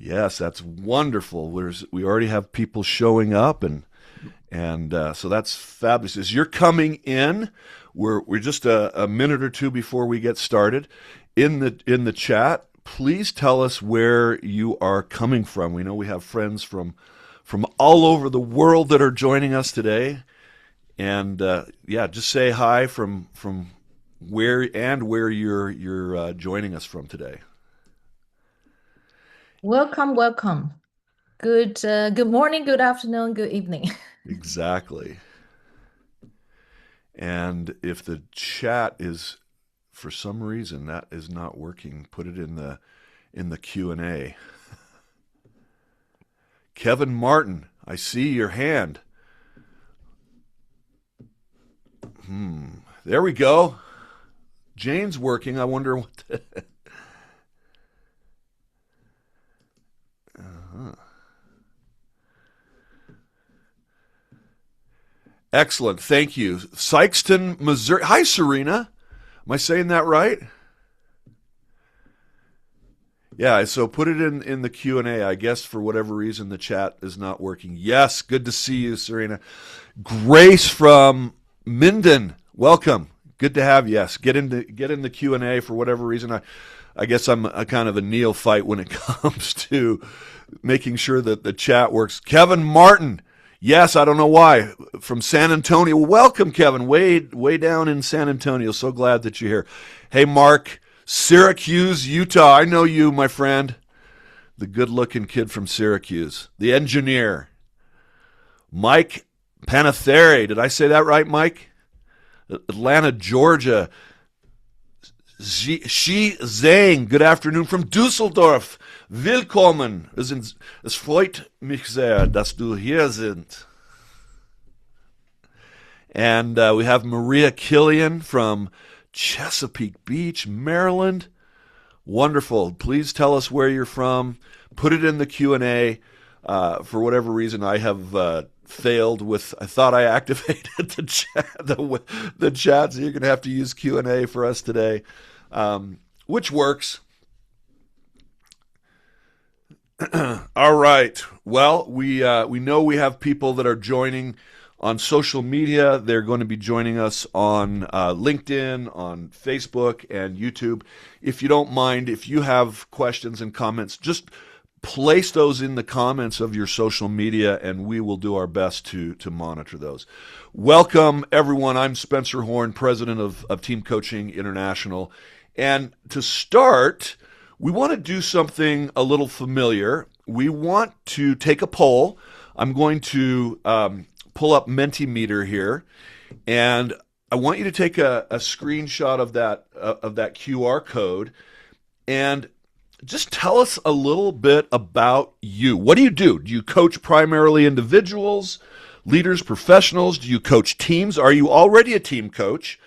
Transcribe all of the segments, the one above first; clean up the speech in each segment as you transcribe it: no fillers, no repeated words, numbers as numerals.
Yes, that's wonderful. We already have people showing up, and so that's fabulous. As you're coming in, we're just a minute or two before we get started. In the chat, please tell us where you are coming from. We know we have friends from all over the world that are joining us today, and yeah, just say hi from where you're joining us from today. Welcome, welcome. Good morning, good afternoon, good evening. Exactly. And if the chat is for some reason that is not working, put it in the Q&A. Kevin Martin, I see your hand. There we go. Jane's working. I wonder what Excellent. Thank you. Sykeston, Missouri. Hi, Serena. Am I saying that right? Yeah, so put it in the Q&A. I guess for whatever reason the chat is not working. Yes, good to see you, Serena. Grace from Minden. Welcome. Good to have you. Yes, get in the Q&A for whatever reason. I guess I'm a kind of a neophyte when it comes to making sure that the chat works. Kevin Martin. Yes, I don't know why. From San Antonio. Welcome, Kevin. Way down in San Antonio. So glad that you're here. Hey, Mark, Syracuse, Utah. I know you, my friend. The good-looking kid from Syracuse. The engineer. Mike Panetheri. Did I say that right, Mike? Atlanta, Georgia. Shi Zhang. Good afternoon from Düsseldorf. Willkommen. Es freut mich sehr, dass du hier sind. And we have Maria Killian from Chesapeake Beach, Maryland. Wonderful. Please tell us where you're from. Put it in the Q&A. For whatever reason, I have failed with. I thought I activated the chat, the chat, so you're going to have to use Q&A for us today, which works. All right. Well, we know we have people that are joining on social media. They're going to be joining us on LinkedIn, on Facebook, and YouTube. If you don't mind, if you have questions and comments, just place those in the comments of your social media, and we will do our best to monitor those. Welcome, everyone. I'm Spencer Horn, president of Team Coaching International. And to start, we want to do something a little familiar. We want to take a poll. I'm going to pull up Mentimeter here, and I want you to take a screenshot of that QR code and just tell us a little bit about you. What do you do? Do you coach primarily individuals, leaders, professionals? Do you coach teams? Are you already a team coach?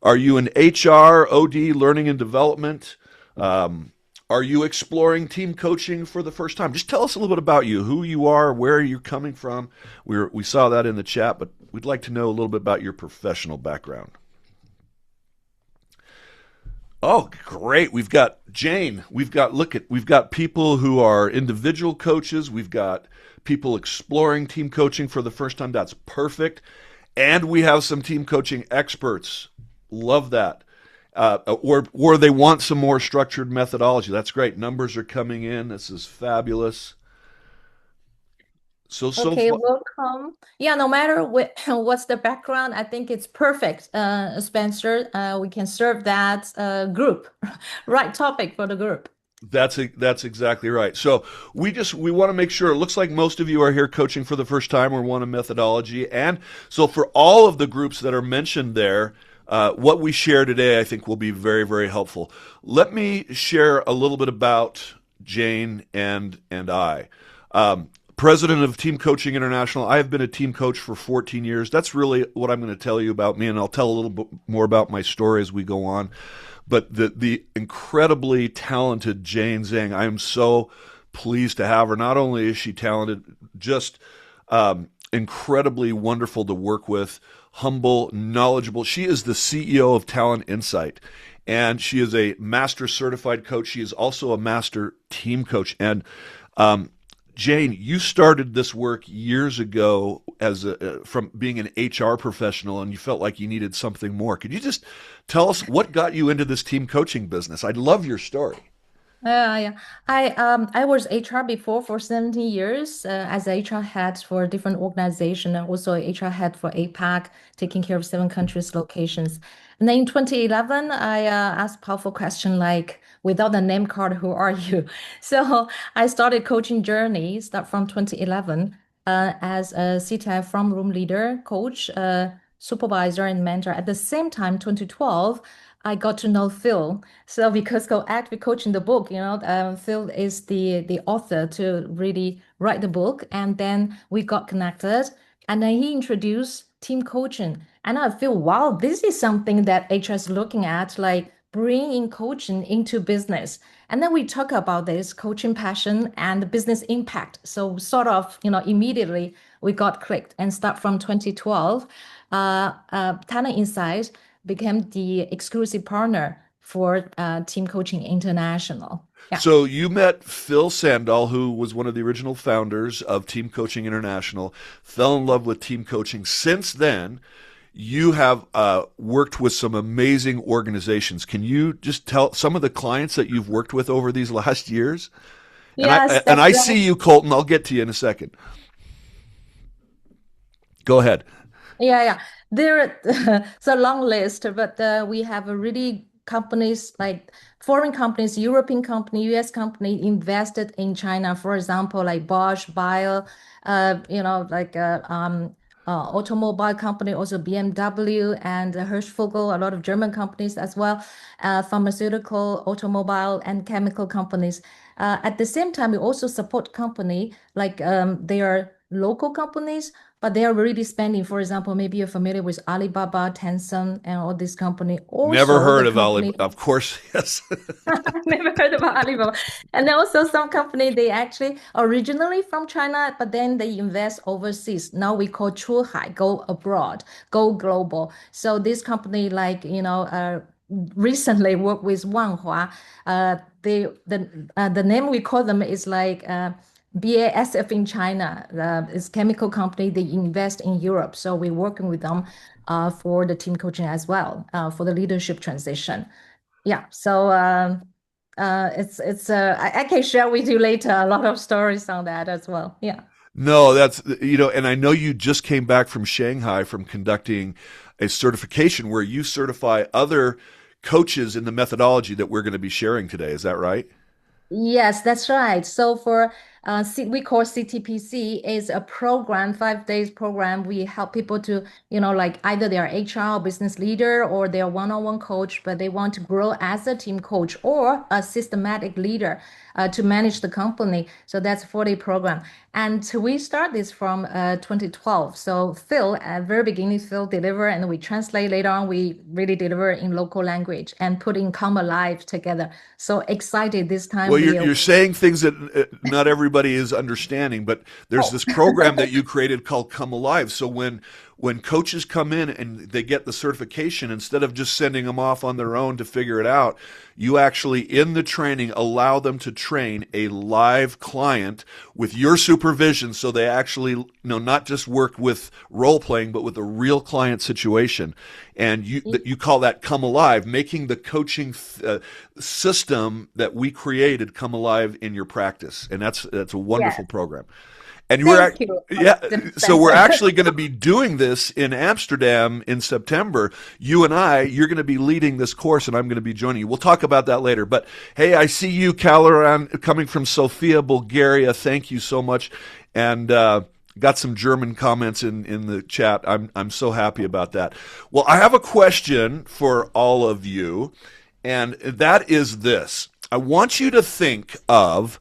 Are you an HR, OD, learning and development? Are you exploring team coaching for the first time? Just tell us a little bit about you, who you are, where you're coming from. We saw that in the chat, but we'd like to know a little bit about your professional background. Oh, great. We've got Jane. We've got people who are individual coaches. We've got people exploring team coaching for the first time. That's perfect. And we have some team coaching experts. Love that. Or they want some more structured methodology. That's great. Numbers are coming in. This is fabulous. So Okay, far. welcome. Yeah, no matter what's the background, I think it's perfect, Spencer. We can serve that group, right topic for the group. That's exactly right. So we want to make sure. It looks like most of you are here coaching for the first time or want a methodology, and so for all of the groups that are mentioned there, what we share today, I think, will be very, very helpful. Let me share a little bit about Jane and I. President of Team Coaching International. I have been a team coach for 14 years. That's really what I'm going to tell you about me, and I'll tell a little bit more about my story as we go on. But the incredibly talented Jane Zhang, I am so pleased to have her. Not only is she talented, just incredibly wonderful to work with, humble, knowledgeable. She is the CEO of Talent Insight. and she is a master certified coach. She is also a master team coach. And um, Jane, you started this work years ago as from being an HR professional, and you felt like you needed something more. Could you just tell us what got you into this team coaching business? I'd love your story. Yeah. I was HR before for 17 years as HR head for different organization and also HR head for APAC, taking care of 7 countries locations. And then in 2011, I asked powerful question like, without the name card, who are you? So I started coaching journey, start from 2011 as a CTI from room leader, coach, supervisor, and mentor. At the same time, 2012, I got to know Phil. So because go active coaching the book, Phil is the author to really write the book, and then we got connected, and then he introduced team coaching, and I feel wow, this is something that HR is looking at, like bringing coaching into business, and then we talk about this coaching passion and business impact. So sort of immediately we got clicked and start from 2012. Talent Insight became the exclusive partner for Team Coaching International. Yeah. So you met Phil Sandahl, who was one of the original founders of Team Coaching International, fell in love with team coaching. Since then, you have worked with some amazing organizations. Can you just tell some of the clients that you've worked with over these last years? And Yes, and that's I right. see you, Colton. I'll get to you in a second. Go ahead. Yeah. There, it's a long list, but we have a really companies like foreign companies, European company, US company invested in China. For example, like Bosch, Bio, like automobile company, also BMW and Hirschvogel, a lot of German companies as well, pharmaceutical, automobile, and chemical companies. At the same time, we also support company like they are local companies but they are really spending. For example, maybe you're familiar with Alibaba, Tencent, and all these company. Never Also, the heard of Ali. company Of course, yes. I've never heard about Alibaba. And then also some company they actually originally from China, but then they invest overseas. Now we call 出海, go abroad, go global. So this company like recently worked with Wanhua. The name we call them is like BASF in China. It's chemical company. They invest in Europe. So we're working with them for the team coaching as well for the leadership transition. Yeah, so I can share with you later a lot of stories on that as well. Yeah. No, that's, and I know you just came back from Shanghai from conducting a certification where you certify other coaches in the methodology that we're going to be sharing today. Is that right? Yes, that's right. So for we call CTPC is a program, 5 days program. We help people to, like either they are HR or business leader or they're one-on-one coach, but they want to grow as a team coach or a systematic leader to manage the company. So that's a 4 day program. And we start this from 2012. So Phil, at very beginning, Phil deliver, and we translate later on. We really deliver in local language and put in Come Alive together. So excited this time Well, we you're are. saying things that not everybody is understanding, but there's Oh, this program that you created called Come Alive. So when coaches come in and they get the certification, instead of just sending them off on their own to figure it out, you actually in the training allow them to train a live client with your supervision, so they actually not just work with role playing, but with a real client situation. And you call that Come Alive, making the coaching system that we created come alive in your practice, and that's a wonderful yes. program. And Thank you, yeah, so we're Spencer. actually going to be doing this in Amsterdam in September. You and you're going to be leading this course, and I'm going to be joining you. We'll talk about that later. But hey, I see you, Kalaran, coming from Sofia, Bulgaria. Thank you so much, and got some German comments in the chat. I'm so happy about that. Well, I have a question for all of you, and that is this: I want you to think of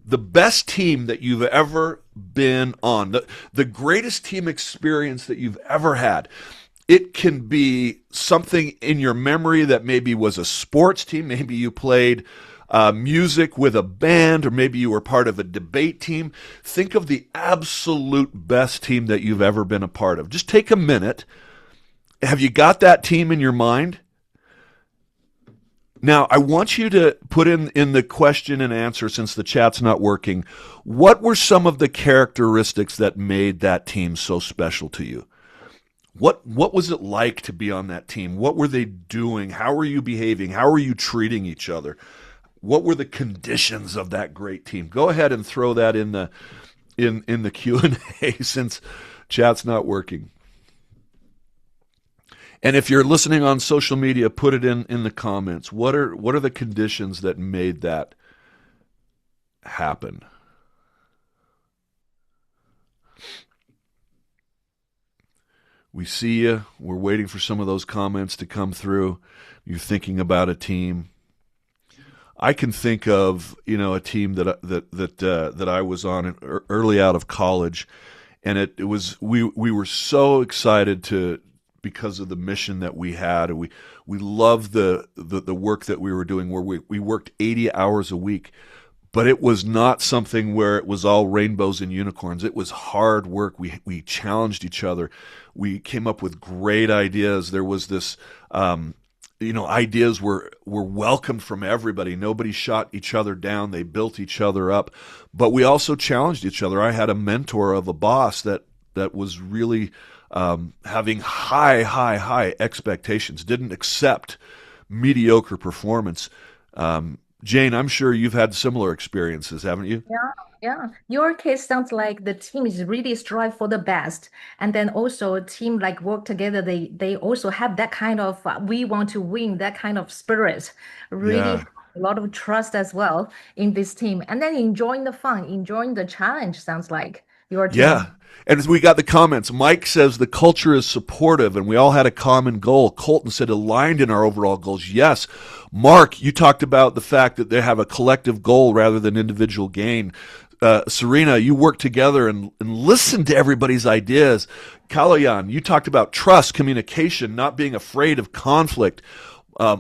the best team that you've ever been on, the greatest team experience that you've ever had. It can be something in your memory that maybe was a sports team. Maybe you played music with a band, or maybe you were part of a debate team. Think of the absolute best team that you've ever been a part of. Just take a minute. Have you got that team in your mind? Now, I want you to put in the question and answer, since the chat's not working, what were some of the characteristics that made that team so special to you? What was it like to be on that team? What were they doing? How were you behaving? How were you treating each other? What were the conditions of that great team? Go ahead and throw that in the Q&A since chat's not working. And if you're listening on social media, put it in the comments. What are the conditions that made that happen? We see you. We're waiting for some of those comments to come through. You're thinking about a team. I can think of a team that I was on early out of college, and it was we were so excited to because of the mission that we had, and we loved the work that we were doing, where we worked 80 hours a week. But it was not something where it was all rainbows and unicorns. It was hard work. We challenged each other. We came up with great ideas. There was this, ideas were welcomed from everybody. Nobody shot each other down. They built each other up. But we also challenged each other. I had a mentor of a boss that was really having high expectations. Didn't accept mediocre performance. Jane, I'm sure you've had similar experiences, haven't you? Yeah, yeah. Your case sounds like the team is really strive for the best, and then also a team like work together. They also have that kind of we want to win that kind of spirit. Really Yeah. have a lot of trust as well in this team, and then enjoying the fun, enjoying the challenge. Sounds like your Yeah. team. And as we got the comments, Mike says the culture is supportive and we all had a common goal. Colton said aligned in our overall goals. Yes. Mark, you talked about the fact that they have a collective goal rather than individual gain. Serena, you work together and listen to everybody's ideas. Kalayan, you talked about trust, communication, not being afraid of conflict.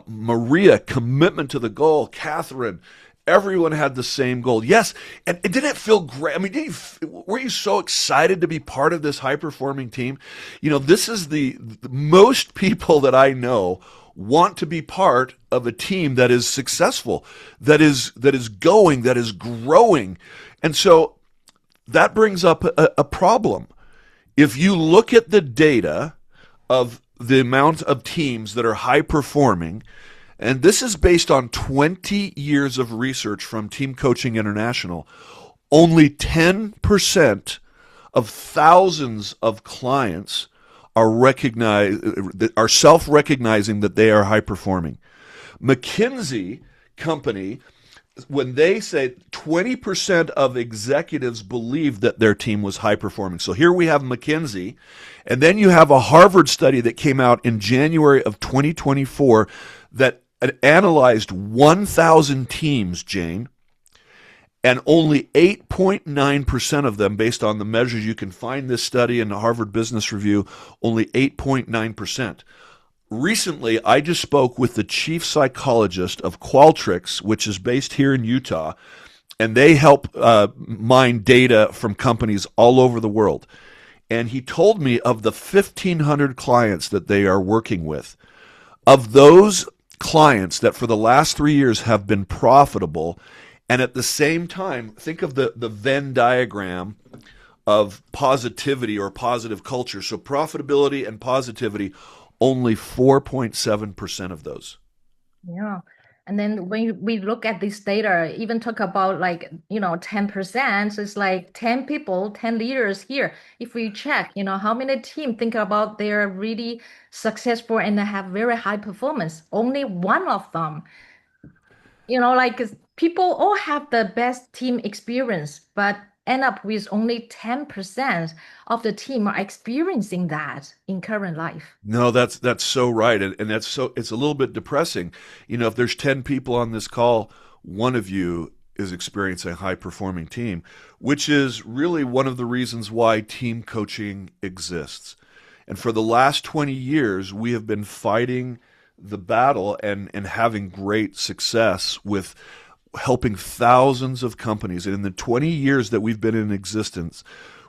Maria, commitment to the goal. Catherine, everyone had the same goal. Yes, and didn't it feel great? I mean, were you so excited to be part of this high performing team? This is the most people that I know want to be part of a team that is successful, that is going, that is growing, and so that brings up a problem. If you look at the data of the amount of teams that are high performing, and this is based on 20 years of research from Team Coaching International, only 10% of thousands of clients are self-recognizing that they are high performing. McKinsey company, when they say 20% of executives believed that their team was high performing. So here we have McKinsey, and then you have a Harvard study that came out in January of 2024 that analyzed 1,000 teams, Jane, and only 8.9% of them, based on the measures you can find this study in the Harvard Business Review, only 8.9%. Recently, I just spoke with the chief psychologist of Qualtrics, which is based here in Utah, and they help mine data from companies all over the world. And he told me of the 1,500 clients that they are working with, of those clients that for the last 3 years have been profitable, and at the same time, think of the Venn diagram of positivity or positive culture. So profitability and positivity, only 4.7% of those. Yeah. And then when we look at this data, even talk about 10%, it's like 10 people, 10 leaders here. If we check, how many team think about they're really successful and have very high performance, only one of them, like 'cause people all have the best team experience, but end up with only 10% of the team are experiencing that in current life. No, that's so right, and it's a little bit depressing. If there's 10 people on this call, one of you is experiencing a high performing team, which is really one of the reasons why team coaching exists. And for the last 20 years, we have been fighting the battle and having great success with helping thousands of companies. And in the 20 years that we've been in existence,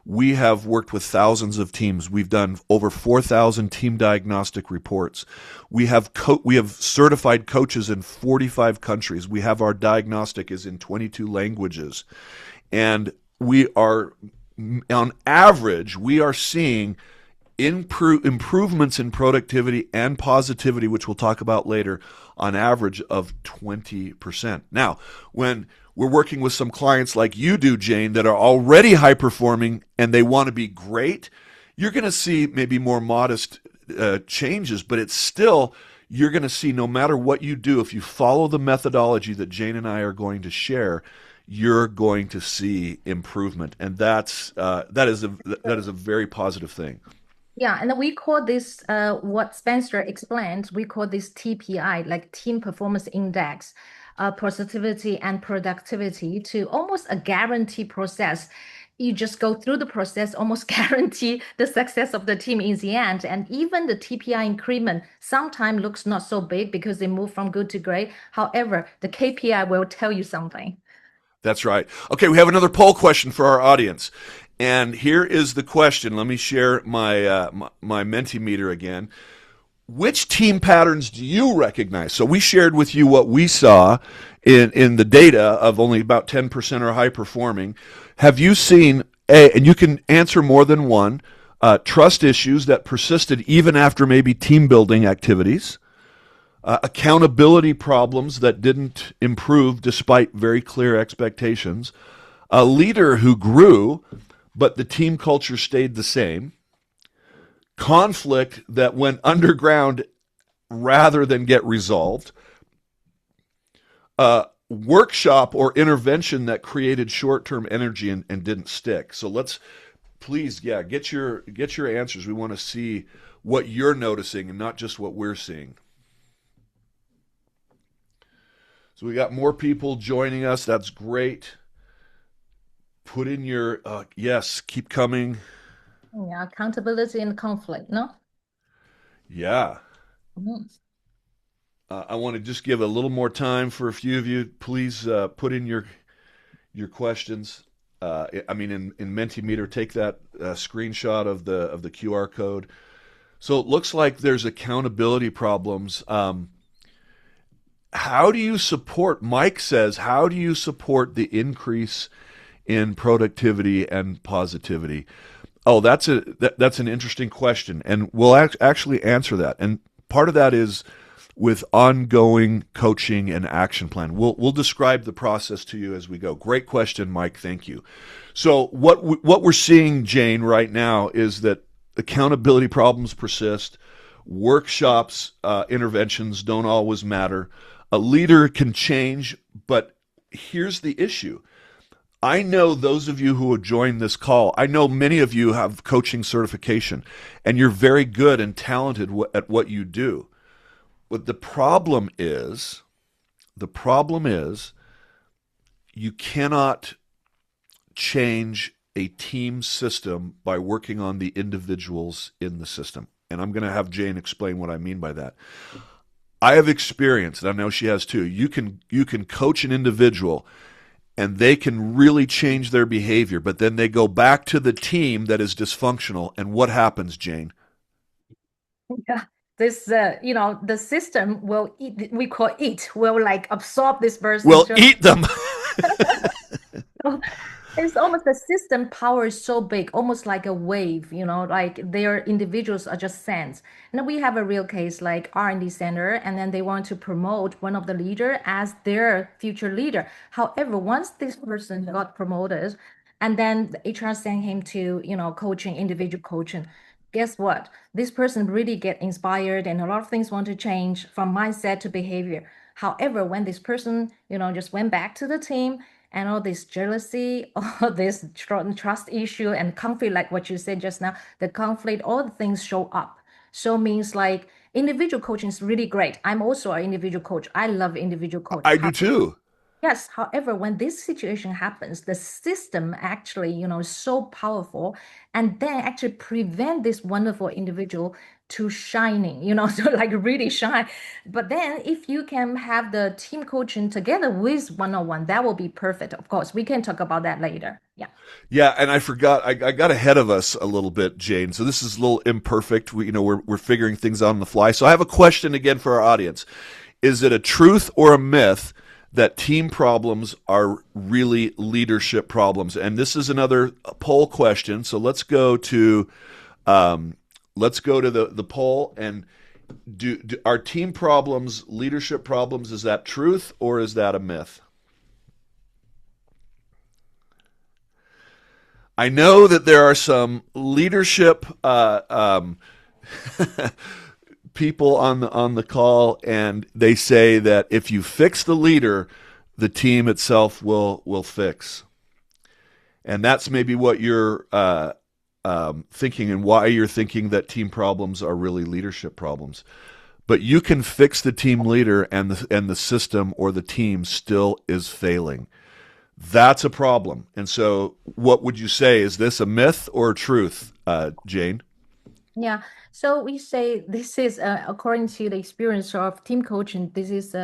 We have worked with thousands of teams. We've done over 4,000 team diagnostic reports. We have certified coaches in 45 countries. We have our diagnostic is in 22 languages. And we are, on average, we are seeing improvements in productivity and positivity, which we'll talk about later, on average of 20%. Now, when we're working with some clients like you do, Jane, that are already high performing and they want to be great, you're going to see maybe more modest changes, but it's still, you're going to see no matter what you do, if you follow the methodology that Jane and I are going to share, you're going to see improvement, and that is a very positive thing. Yeah, and we call this what Spencer explained, we call this TPI, like Team Performance Index, positivity and productivity to almost a guarantee process. You just go through the process, almost guarantee the success of the team in the end. And even the TPI increment sometimes looks not so big because they move from good to great. However, the KPI will tell you something. That's right. Okay, we have another poll question for our audience. And here is the question. Let me share my Mentimeter again. Which team patterns do you recognize? So we shared with you what we saw in the data of only about 10% are high performing. Have you seen and you can answer more than one, trust issues that persisted even after maybe team building activities? Accountability problems that didn't improve despite very clear expectations, a leader who grew, but the team culture stayed the same, conflict that went underground rather than get resolved, a workshop or intervention that created short-term energy and didn't stick. So let's please, yeah, get your answers. We want to see what you're noticing and not just what we're seeing. So we got more people joining us. That's great. Put in your yes, keep coming. Yeah, accountability and conflict, no? Yeah. Mhm. I want to just give a little more time for a few of you. Please put in your questions. I mean, in Mentimeter, take that screenshot of the QR code. So it looks like there's accountability problems. How do you support? Mike says, how do you support the increase in productivity and positivity? Oh, that's an interesting question, and we'll actually answer that. And part of that is with ongoing coaching and action plan. We'll describe the process to you as we go. Great question, Mike. Thank you. So what we're seeing, Jane, right now is that accountability problems persist. Workshops, interventions don't always matter. A leader can change, but here's the issue. I know those of you who have joined this call, I know many of you have coaching certification and you're very good and talented at what you do. But the problem is you cannot change a team system by working on the individuals in the system. And I'm going to have Jane explain what I mean by that. I have experience, and I know she has too. You can coach an individual and they can really change their behavior, but then they go back to the team that is dysfunctional. And what happens, Jane? Yeah. This, the system will eat, we call it, will like absorb this person. We'll eat them. It's almost the system power is so big, almost like a wave, like their individuals are just sense. And we have a real case like R&D center, and then they want to promote one of the leader as their future leader. However, once this person got promoted, and then the HR sent him to, coaching, individual coaching. Guess what? This person really get inspired and a lot of things want to change from mindset to behavior. However, when this person, just went back to the team, and all this jealousy, all this trust issue and conflict, like what you said just now, the conflict, all the things show up. So means like individual coaching is really great. I'm also an individual coach. I love individual coach. I do too. Yes, however, when this situation happens, the system actually, is so powerful and then actually prevent this wonderful individual to shining, to like really shine. But then if you can have the team coaching together with one-on-one, that will be perfect. Of course, we can talk about that later. Yeah. Yeah, and I forgot. I got ahead of us a little bit, Jane. So this is a little imperfect. We're figuring things out on the fly. So I have a question again for our audience: is it a truth or a myth that team problems are really leadership problems? And this is another poll question. So let's go to the poll. And are team problems leadership problems? Is that truth or is that a myth? I know that there are some leadership people on the call, and they say that if you fix the leader, the team itself will fix. And that's maybe what you're thinking, and why you're thinking that team problems are really leadership problems. But you can fix the team leader, and the system or the team still is failing. That's a problem. And so, what would you say? Is this a myth or a truth, Jane? Yeah, so we say this is, according to the experience of team coaching, this is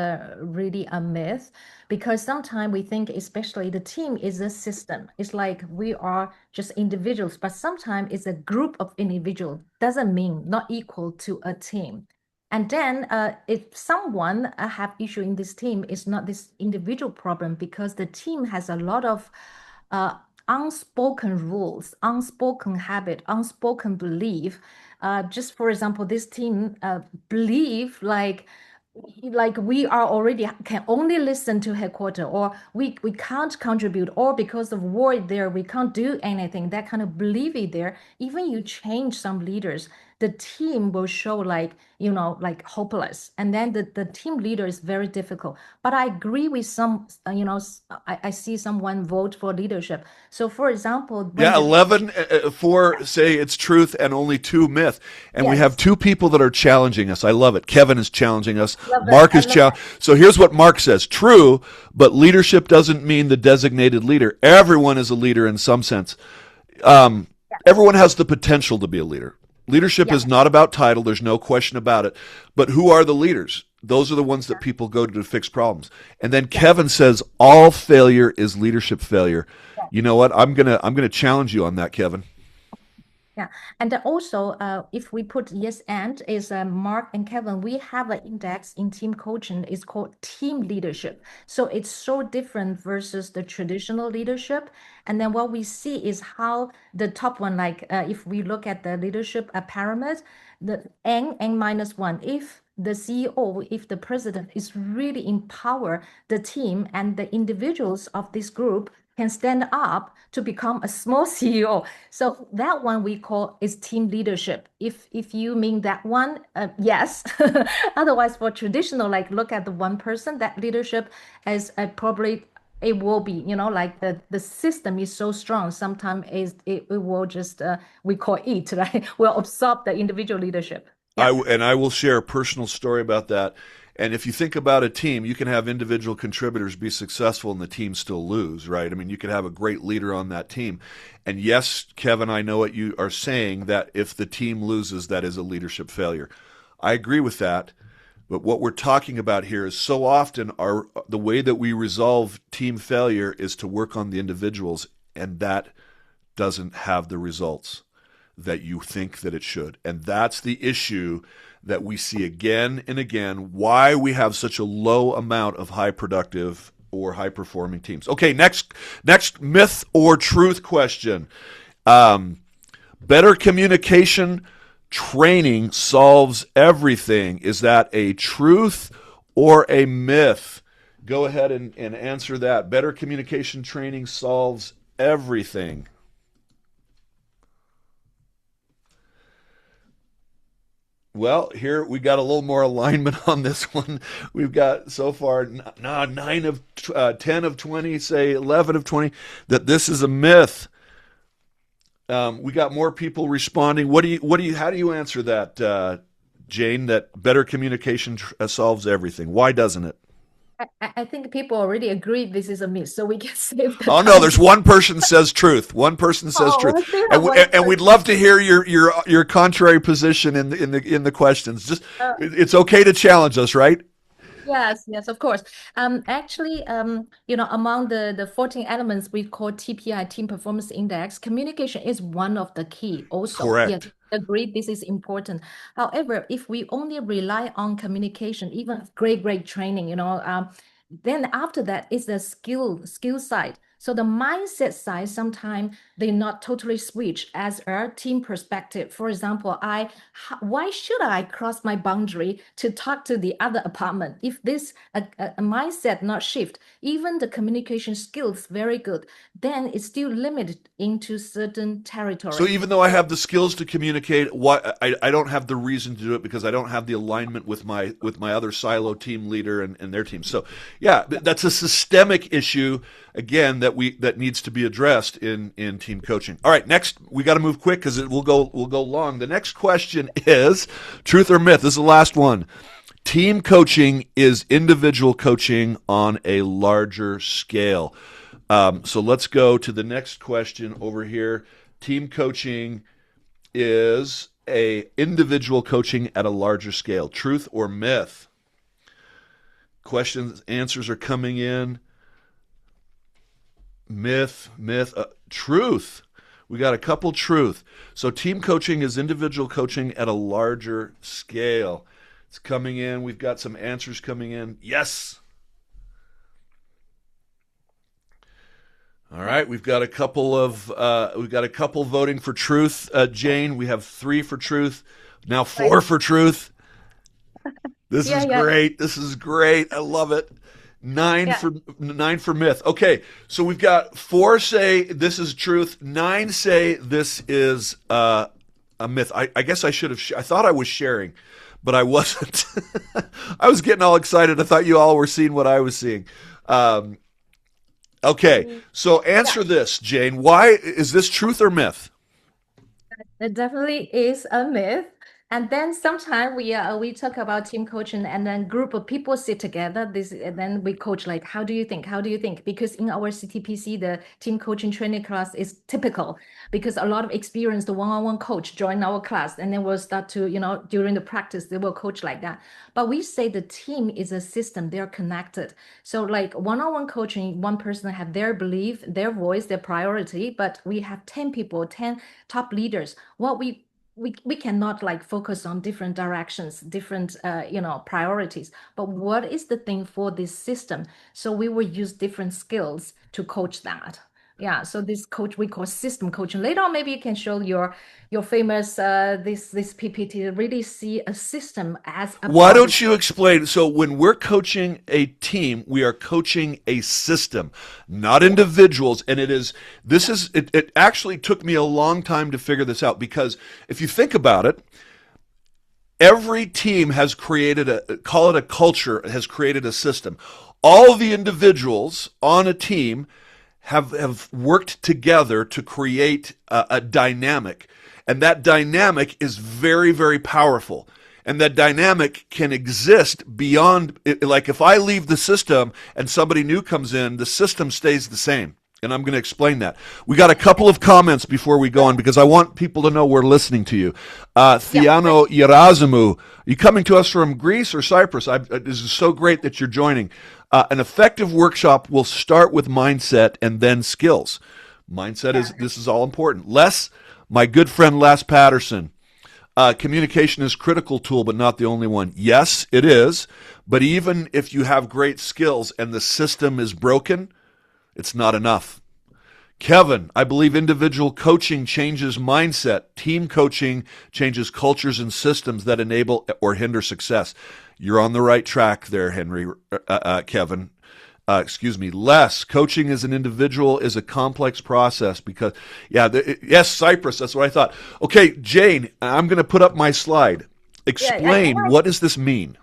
really a myth because sometimes we think, especially the team is a system. It's like we are just individuals, but sometimes it's a group of individuals. Doesn't mean not equal to a team. And then if someone have issue in this team, it's not this individual problem because the team has a lot of uh, unspoken rules, unspoken habit, unspoken belief. Just for example, this team believe like we are already can only listen to headquarters, or we can't contribute, or because of war there we can't do anything. That kind of belief is there. Even you change some leaders, the team will show like hopeless, and then the team leader is very difficult. But I agree with some, I see someone vote for leadership. So for example, when Yeah, the 11 for say it's truth and only 2 myth. And we have yes, 2 people that are challenging us. I love it. Kevin is challenging us. love it. Mark I is love challenging. So here's what Mark says. True, but leadership doesn't mean the designated leader. Everyone is a leader in some sense. Um, that. Everyone has the potential to be a leader. Leadership Yeah, is not about title. There's no question about it. But who are the leaders? Those are the ones that people go to fix problems. And then yeah, Kevin says all failure is leadership failure. yeah. You know what? I'm gonna challenge you on that, Kevin. Yeah, and then also, if we put yes and is Mark and Kevin, we have an index in team coaching. It's called team leadership. So it's so different versus the traditional leadership. And then what we see is how the top one, like if we look at the leadership pyramid, the N minus one. If the CEO, if the president is really empower the team and the individuals of this group can stand up to become a small CEO. So that one we call is team leadership. If you mean that one, yes. Otherwise, for traditional, like look at the one person, that leadership as probably it will be, like the system is so strong. Sometimes it will just we call it right. Will absorb the individual leadership. Yeah. I will share a personal story about that. And if you think about a team, you can have individual contributors be successful and the team still lose, right? I mean, you could have a great leader on that team. And yes, Kevin, I know what you are saying, that if the team loses, that is a leadership failure. I agree with that. But what we're talking about here is so often the way that we resolve team failure is to work on the individuals, and that doesn't have the results that you think that it should. And that's the issue that we see again and again, why we have such a low amount of high productive or high performing teams. Okay, next myth or truth question. Better communication training solves everything. Is that a truth or a myth? Go ahead and answer that. Better communication training solves everything. Well, here we got a little more alignment on this one. We've got so far 9 of 10 of 20, say 11 of 20, that this is a myth. We got more people responding. How do you answer that, Jane? That better communication solves everything. Why doesn't it? I think people already agree this is a myth, so we can save the Oh no, there's time. one person says truth. One person says Oh, truth, we still and have one we'd person. love to hear your contrary position in the questions. Just Uh, it's okay to challenge us, right? Yes, yes, of course. Actually, among the 14 elements we call TPI, Team Performance Index, communication is one of the key also. Yes, Correct. agree, this is important. However, if we only rely on communication, even great training, then after that is the skill side. So the mindset side, sometimes they not totally switch as a team perspective. For example, why should I cross my boundary to talk to the other apartment? If this a mindset not shift, even the communication skills very good, then it's still limited into certain So territory. even though I have the skills to communicate, what I don't have the reason to do it because I don't have the alignment with my other silo team leader and their team. So yeah, that's a systemic issue again that needs to be addressed in team coaching. All right, next we got to move quick because it will go long. The next question is truth or myth. This is the last one. Team coaching is individual coaching on a larger scale. So let's go to the next question over here. Team coaching is a individual coaching at a larger scale. Truth or myth? Questions, answers are coming in. Myth, truth. We got a couple truth. So team coaching is individual coaching at a larger scale. It's coming in. We've got some answers coming in. Yes. All right, we've got a couple voting for truth. Jane, we have 3 for truth, now Right. 4 for truth. This Yeah, is yeah, great. This is great. I love it. Nine yeah. for nine for myth. Okay, so we've got 4 say this is truth. 9 say this is a myth. I guess I should have. I thought I was sharing, but I wasn't. I was getting all excited. I thought you all were seeing what I was seeing. Um, okay, Mm, so yeah. answer this, Jane. Why is this truth or myth? It definitely is a myth. And then sometimes we talk about team coaching and then group of people sit together. This and then we coach like, how do you think? How do you think? Because in our CTPC, the team coaching training class is typical because a lot of experienced one-on-one coach join our class and then we'll start to, during the practice, they will coach like that. But we say the team is a system, they're connected. So like one-on-one coaching, one person have their belief, their voice, their priority, but we have 10 people, 10 top leaders. What we cannot like focus on different directions, different priorities. But what is the thing for this system? So we will use different skills to coach that. Yeah, so this coach we call system coaching. Later on, maybe you can show your famous this PPT to really see a system as a Why body. don't you explain? So, when we're coaching a team, we are coaching a system, not Yeah, individuals. And this yeah, is, it actually took me a long time to figure this out because if you think about it, every team has created call it a culture, has created a system. All the individuals on a team have worked together to create a dynamic. And that dynamic is very, very powerful. And that dynamic can exist beyond, like if I leave the system and somebody new comes in, the system stays the same. And I'm going to explain that. We got a couple of comments before we go on because I want people to know we're listening to you. yeah. Theano Yerazimu, you coming to us from Greece or Cyprus? This is so great that you're joining. An effective workshop will start with mindset and then skills. Mindset Yeah. this is all important. My good friend Les Patterson, communication is a critical tool, but not the only one. Yes, it is. But even if you have great skills and the system is broken, it's not enough. Kevin, I believe individual coaching changes mindset. Team coaching changes cultures and systems that enable or hinder success. You're on the right track there, Kevin. Excuse me. Less coaching as an individual is a complex process because, yes, Cyprus. That's what I thought. Okay, Jane, I'm going to put up my slide. Yeah, Explain what does this mean?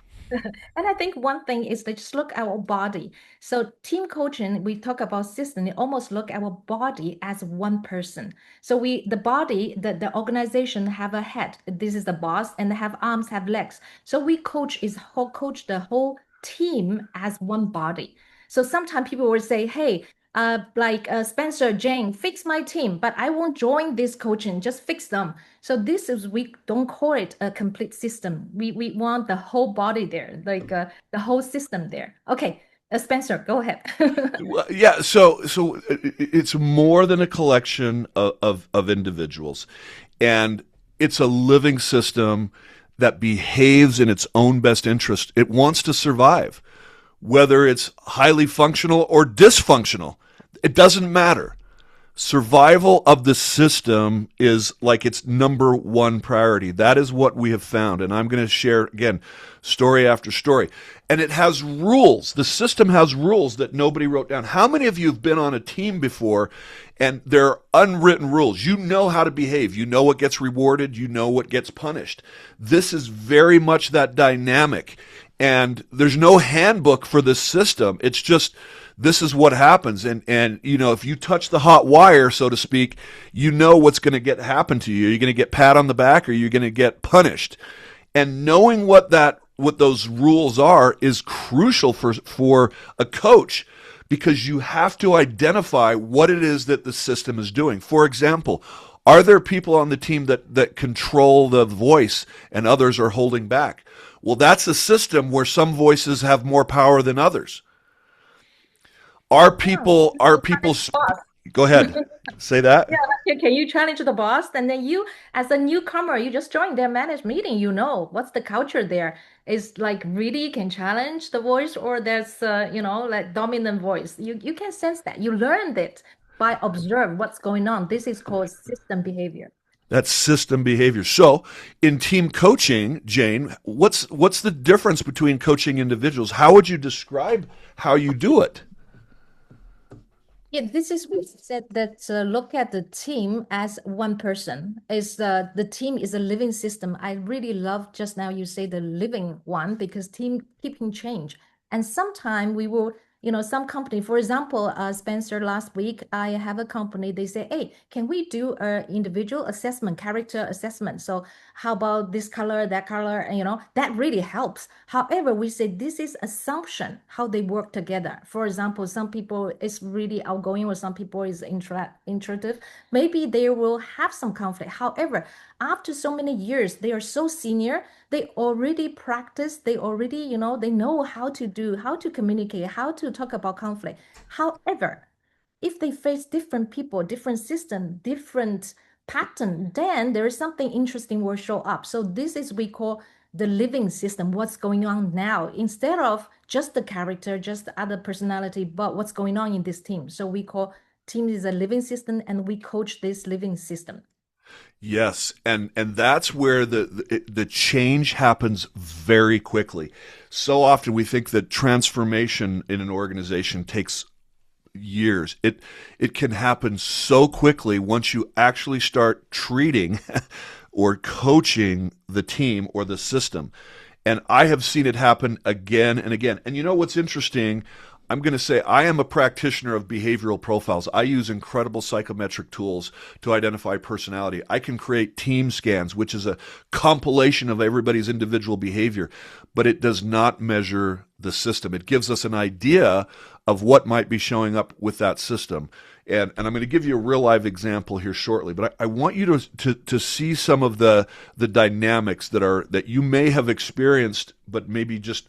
and I think one thing is to just look at our body. So team coaching, we talk about system, we almost look at our body as one person. So the body, the organization have a head. This is the boss, and they have arms, have legs. So we coach the whole team as one body. So sometimes people will say, hey, Spencer, Jane, fix my team, but I won't join this coaching, just fix them. So this is, we don't call it a complete system. We want the whole body there, the whole system there. Okay, Spencer, go ahead. Well, yeah, so it's more than a collection of individuals, and it's a living system that behaves in its own best interest. It wants to survive, whether it's highly functional or dysfunctional. It doesn't matter. Survival of the system is like its number one priority. That is what we have found. And I'm going to share again, story after story. And it has rules. The system has rules that nobody wrote down. How many of you have been on a team before and there are unwritten rules? You know how to behave. You know what gets rewarded. You know what gets punished. This is very much that dynamic. And there's no handbook for this system. It's just, this is what happens. And you know, if you touch the hot wire, so to speak, you know what's going to happen to you. You're going to get pat on the back or you're going to get punished. And knowing what those rules are is crucial for a coach, because you have to identify what it is that the system is doing. For example, are there people on the team that control the voice and others are holding back? Well, that's a system where some voices have more power than others. Are people Yeah, are people Go ahead. Say that. yeah, can you challenge the boss? And then you, as a newcomer, you just join their managed meeting, you know, what's the culture there? Is like really can challenge the voice, or there's like dominant voice. You can sense that. You learned it by observe what's going on. This is called system behavior. That's system behavior. So, in team coaching, Jane, what's the difference between coaching individuals? How would you describe how you do it? Yeah, this is what said that look at the team as one person. Is the team is a living system. I really love just now you say the living one, because team keeping change. And sometime we will, some company, for example, Spencer, last week I have a company. They say, hey, can we do a individual assessment, character assessment? So how about this color, that color, and that really helps. However, we say this is assumption how they work together. For example, some people is really outgoing or some people is introverted. Maybe they will have some conflict. However, after so many years, they are so senior, they already practice, they already, they know how to do, how to communicate, how to talk about conflict. However, if they face different people, different system, different pattern, then there is something interesting will show up. So this is we call the living system, what's going on now, instead of just the character, just the other personality, but what's going on in this team. So we call team is a living system and we coach this living system. Yes, and that's where the change happens very quickly. So often we think that transformation in an organization takes years. It can happen so quickly once you actually start treating or coaching the team or the system. And I have seen it happen again and again. And you know what's interesting? I'm going to say I am a practitioner of behavioral profiles. I use incredible psychometric tools to identify personality. I can create team scans, which is a compilation of everybody's individual behavior, but it does not measure the system. It gives us an idea of what might be showing up with that system. And I'm going to give you a real live example here shortly, but I want you to see some of the dynamics that you may have experienced, but maybe just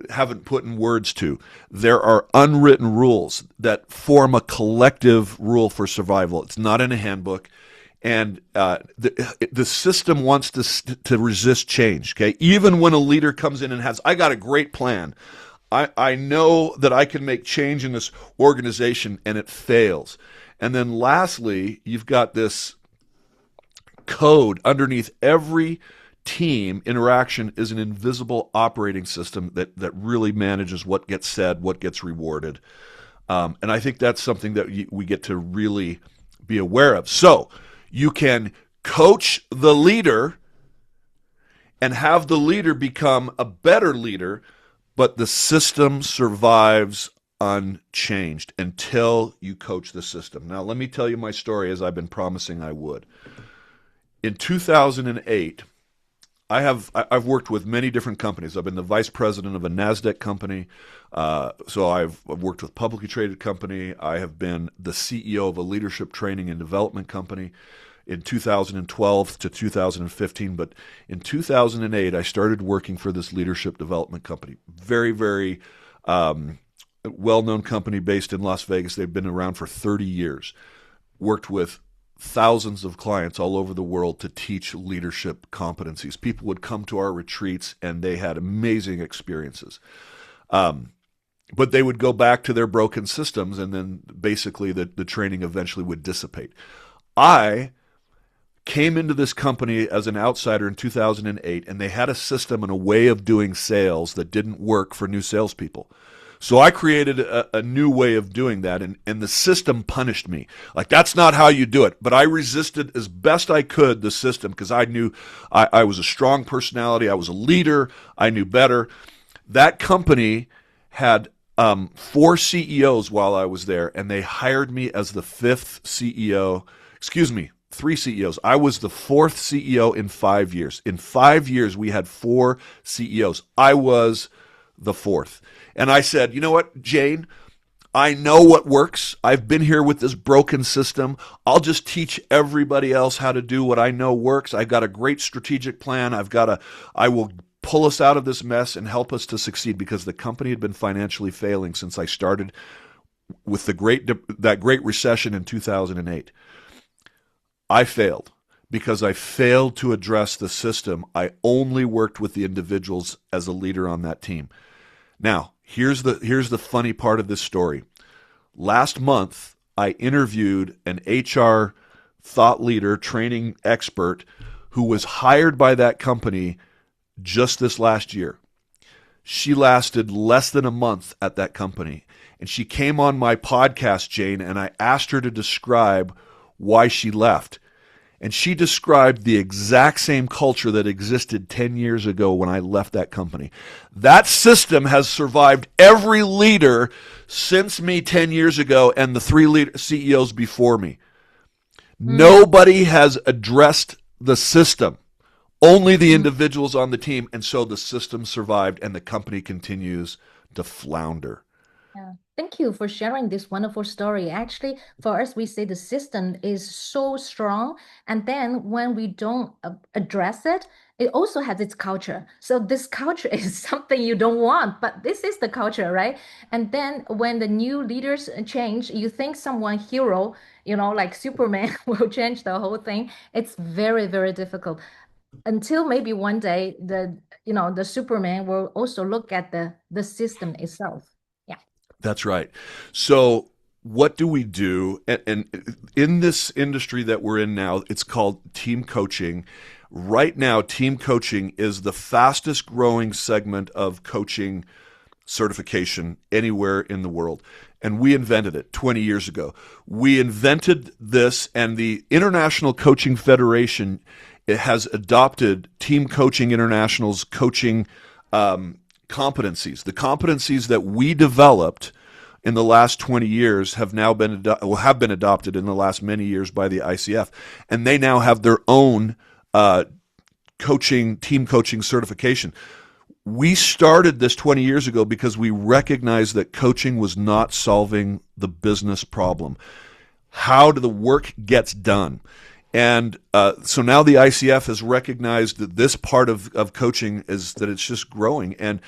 haven't put in words to. There are unwritten rules that form a collective rule for survival. It's not in a handbook. And the system wants to resist change. Okay, even when a leader comes in and has, I got a great plan. I know that I can make change in this organization, and it fails. And then lastly, you've got this code underneath every team interaction is an invisible operating system that really manages what gets said, what gets rewarded. And I think that's something that we get to really be aware of. So you can coach the leader and have the leader become a better leader, but the system survives unchanged until you coach the system. Now, let me tell you my story as I've been promising I would. In 2008, I've worked with many different companies. I've been the vice president of a NASDAQ company. So I've worked with publicly traded company. I have been the CEO of a leadership training and development company in 2012 to 2015. But in 2008, I started working for this leadership development company. Very, very well-known company based in Las Vegas. They've been around for 30 years. Worked with thousands of clients all over the world to teach leadership competencies. People would come to our retreats and they had amazing experiences. But they would go back to their broken systems, and then basically the training eventually would dissipate. I came into this company as an outsider in 2008, and they had a system and a way of doing sales that didn't work for new salespeople. So I created a new way of doing that, and the system punished me. Like, that's not how you do it. But I resisted as best I could the system because I knew I was a strong personality. I was a leader. I knew better. That company had 4 CEOs while I was there, and they hired me as the 5th CEO. Excuse me, 3 CEOs. I was the 4th CEO in 5 years. In 5 years, we had 4 CEOs. I was the 4th. And I said, you know what, Jane, I know what works. I've been here with this broken system. I'll just teach everybody else how to do what I know works. I've got a great strategic plan. I will pull us out of this mess and help us to succeed, because the company had been financially failing since I started with that great recession in 2008. I failed because I failed to address the system. I only worked with the individuals as a leader on that team. Now, here's the funny part of this story. Last month, I interviewed an HR thought leader, training expert who was hired by that company just this last year. She lasted less than a month at that company. And she came on my podcast, Jane, and I asked her to describe why she left. And she described the exact same culture that existed 10 years ago when I left that company. That system has survived every leader since me 10 years ago and the 3 CEOs before me. Nobody has addressed the system. Only the individuals on the team. And so the system survived and the company continues to flounder. Yeah. Thank you for sharing this wonderful story. Actually, for us, we say the system is so strong. And then when we don't address it, it also has its culture. So this culture is something you don't want, but this is the culture, right? And then when the new leaders change, you think someone hero, like Superman will change the whole thing. It's very, very difficult until maybe one day the Superman will also look at the system itself. Yeah. That's right. So what do we do? And in this industry that we're in now, it's called team coaching. Right now, team coaching is the fastest growing segment of coaching certification anywhere in the world. And we invented it 20 years ago. We invented this, and the International Coaching Federation, it has adopted Team Coaching International's coaching competencies. The competencies that we developed in the last 20 years have now been adopted in the last many years by the ICF, and they now have their own team coaching certification. We started this 20 years ago because we recognized that coaching was not solving the business problem. How the work gets done. And so now the ICF has recognized that this part of coaching is that it's just growing. And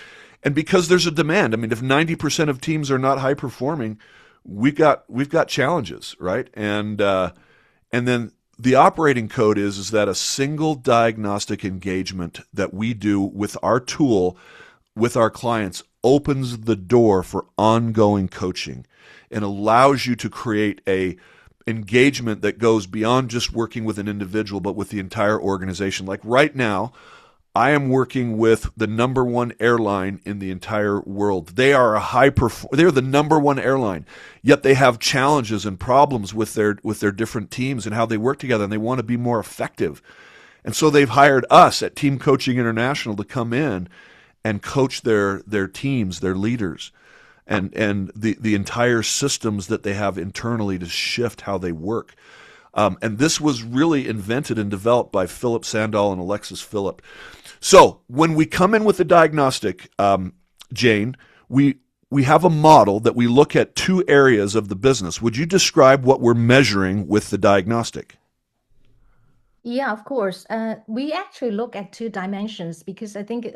because there's a demand. I mean, if 90% of teams are not high performing, we've got challenges, right? And then the operating code is that a single diagnostic engagement that we do with our tool, with our clients, opens the door for ongoing coaching and allows you to create a engagement that goes beyond just working with an individual, but with the entire organization. Like right now, I am working with the #1 airline in the entire world. They are they're the #1 airline, yet they have challenges and problems with their different teams and how they work together, and they want to be more effective. And so they've hired us at Team Coaching International to come in and coach their teams, their leaders, and the entire systems that they have internally to shift how they work. And this was really invented and developed by Philip Sandahl and Alexis Phillip. So when we come in with the diagnostic, Jane, we have a model that we look at two areas of the business. Would you describe what we're measuring with the diagnostic? Yeah, of course. We actually look at two dimensions because I think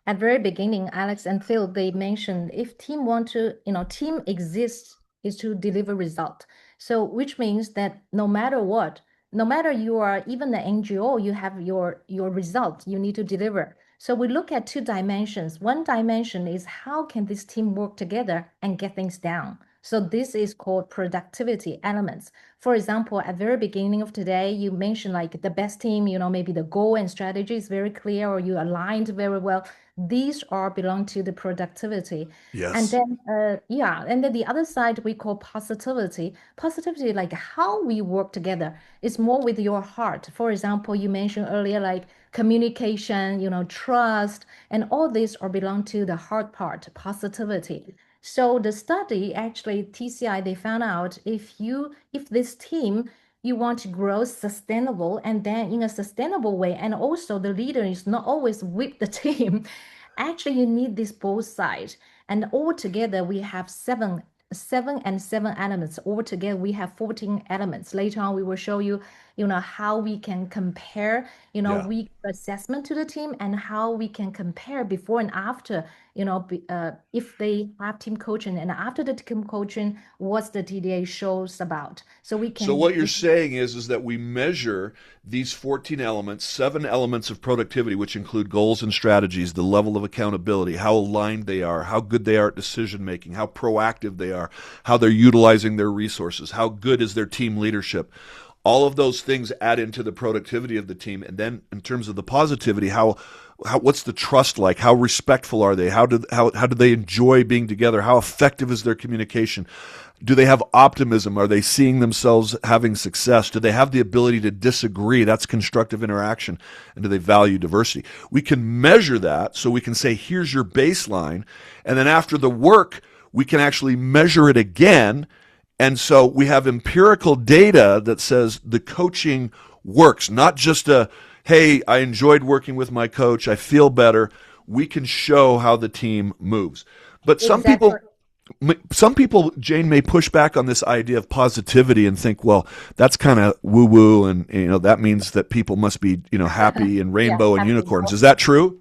at very beginning, Alex and Phil, they mentioned if team want to, team exists is to deliver result. So which means that no matter what, no matter you are even the NGO, you have your result you need to deliver. So we look at two dimensions. One dimension is how can this team work together and get things done. So this is called productivity elements. For example, at very beginning of today, you mentioned like the best team, maybe the goal and strategy is very clear or you aligned very well. These are belong to the productivity. And Yes. then, yeah, and then the other side we call positivity. Positivity, like how we work together, is more with your heart. For example, you mentioned earlier, like communication, trust, and all these are belong to the heart part, positivity. So the study actually TCI they found out if this team you want to grow sustainable and then in a sustainable way and also the leader is not always with the team actually you need this both sides and all together we have seven elements all together we have 14 elements later on we will show you how we can compare Yeah. week assessment to the team and how we can compare before and after if they have team coaching and after the team coaching, what's the TDA shows about. So we So can, what you're saying is that we measure these 14 elements, 7 elements of productivity, which include goals and strategies, the level of accountability, how aligned they are, how good they are at decision making, how proactive they are, how they're utilizing their resources, how good is their team leadership. All of those things add into the productivity of the team. And then in terms of the positivity, how what's the trust like? How respectful are they? How do they enjoy being together? How effective is their communication? Do they have optimism? Are they seeing themselves having success? Do they have the ability to disagree? That's constructive interaction. And do they value diversity? We can measure that so we can say, here's your baseline. And then after the work, we can actually measure it again. And so we have empirical data that says the coaching works, not just hey, I enjoyed working with my coach, I feel better. We can show how the team moves. But exactly. some people, Jane, may push back on this idea of positivity and think, well, that's kind of woo woo, and that means that people must be happy and Yeah, rainbow and happy. unicorns. Is that true?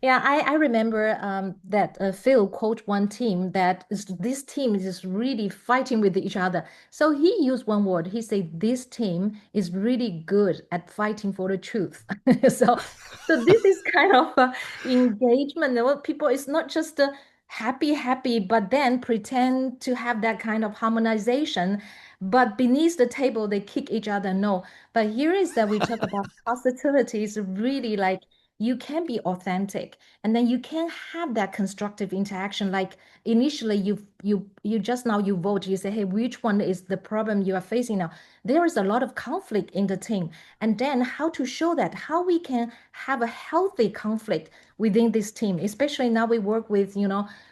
Yeah, I remember that Phil coached one team this team is just really fighting with each other. So he used one word. He said this team is really good at fighting for the truth. So so this is kind of engagement. People it's not just happy, but then pretend to have that kind of harmonization. But beneath the table, they kick each other. No, but here is that we talk about positivity is really like you can be authentic and then you can have that constructive interaction like initially you just now you vote you say hey which one is the problem you are facing now there is a lot of conflict in the team and then how to show that how we can have a healthy conflict within this team especially now we work with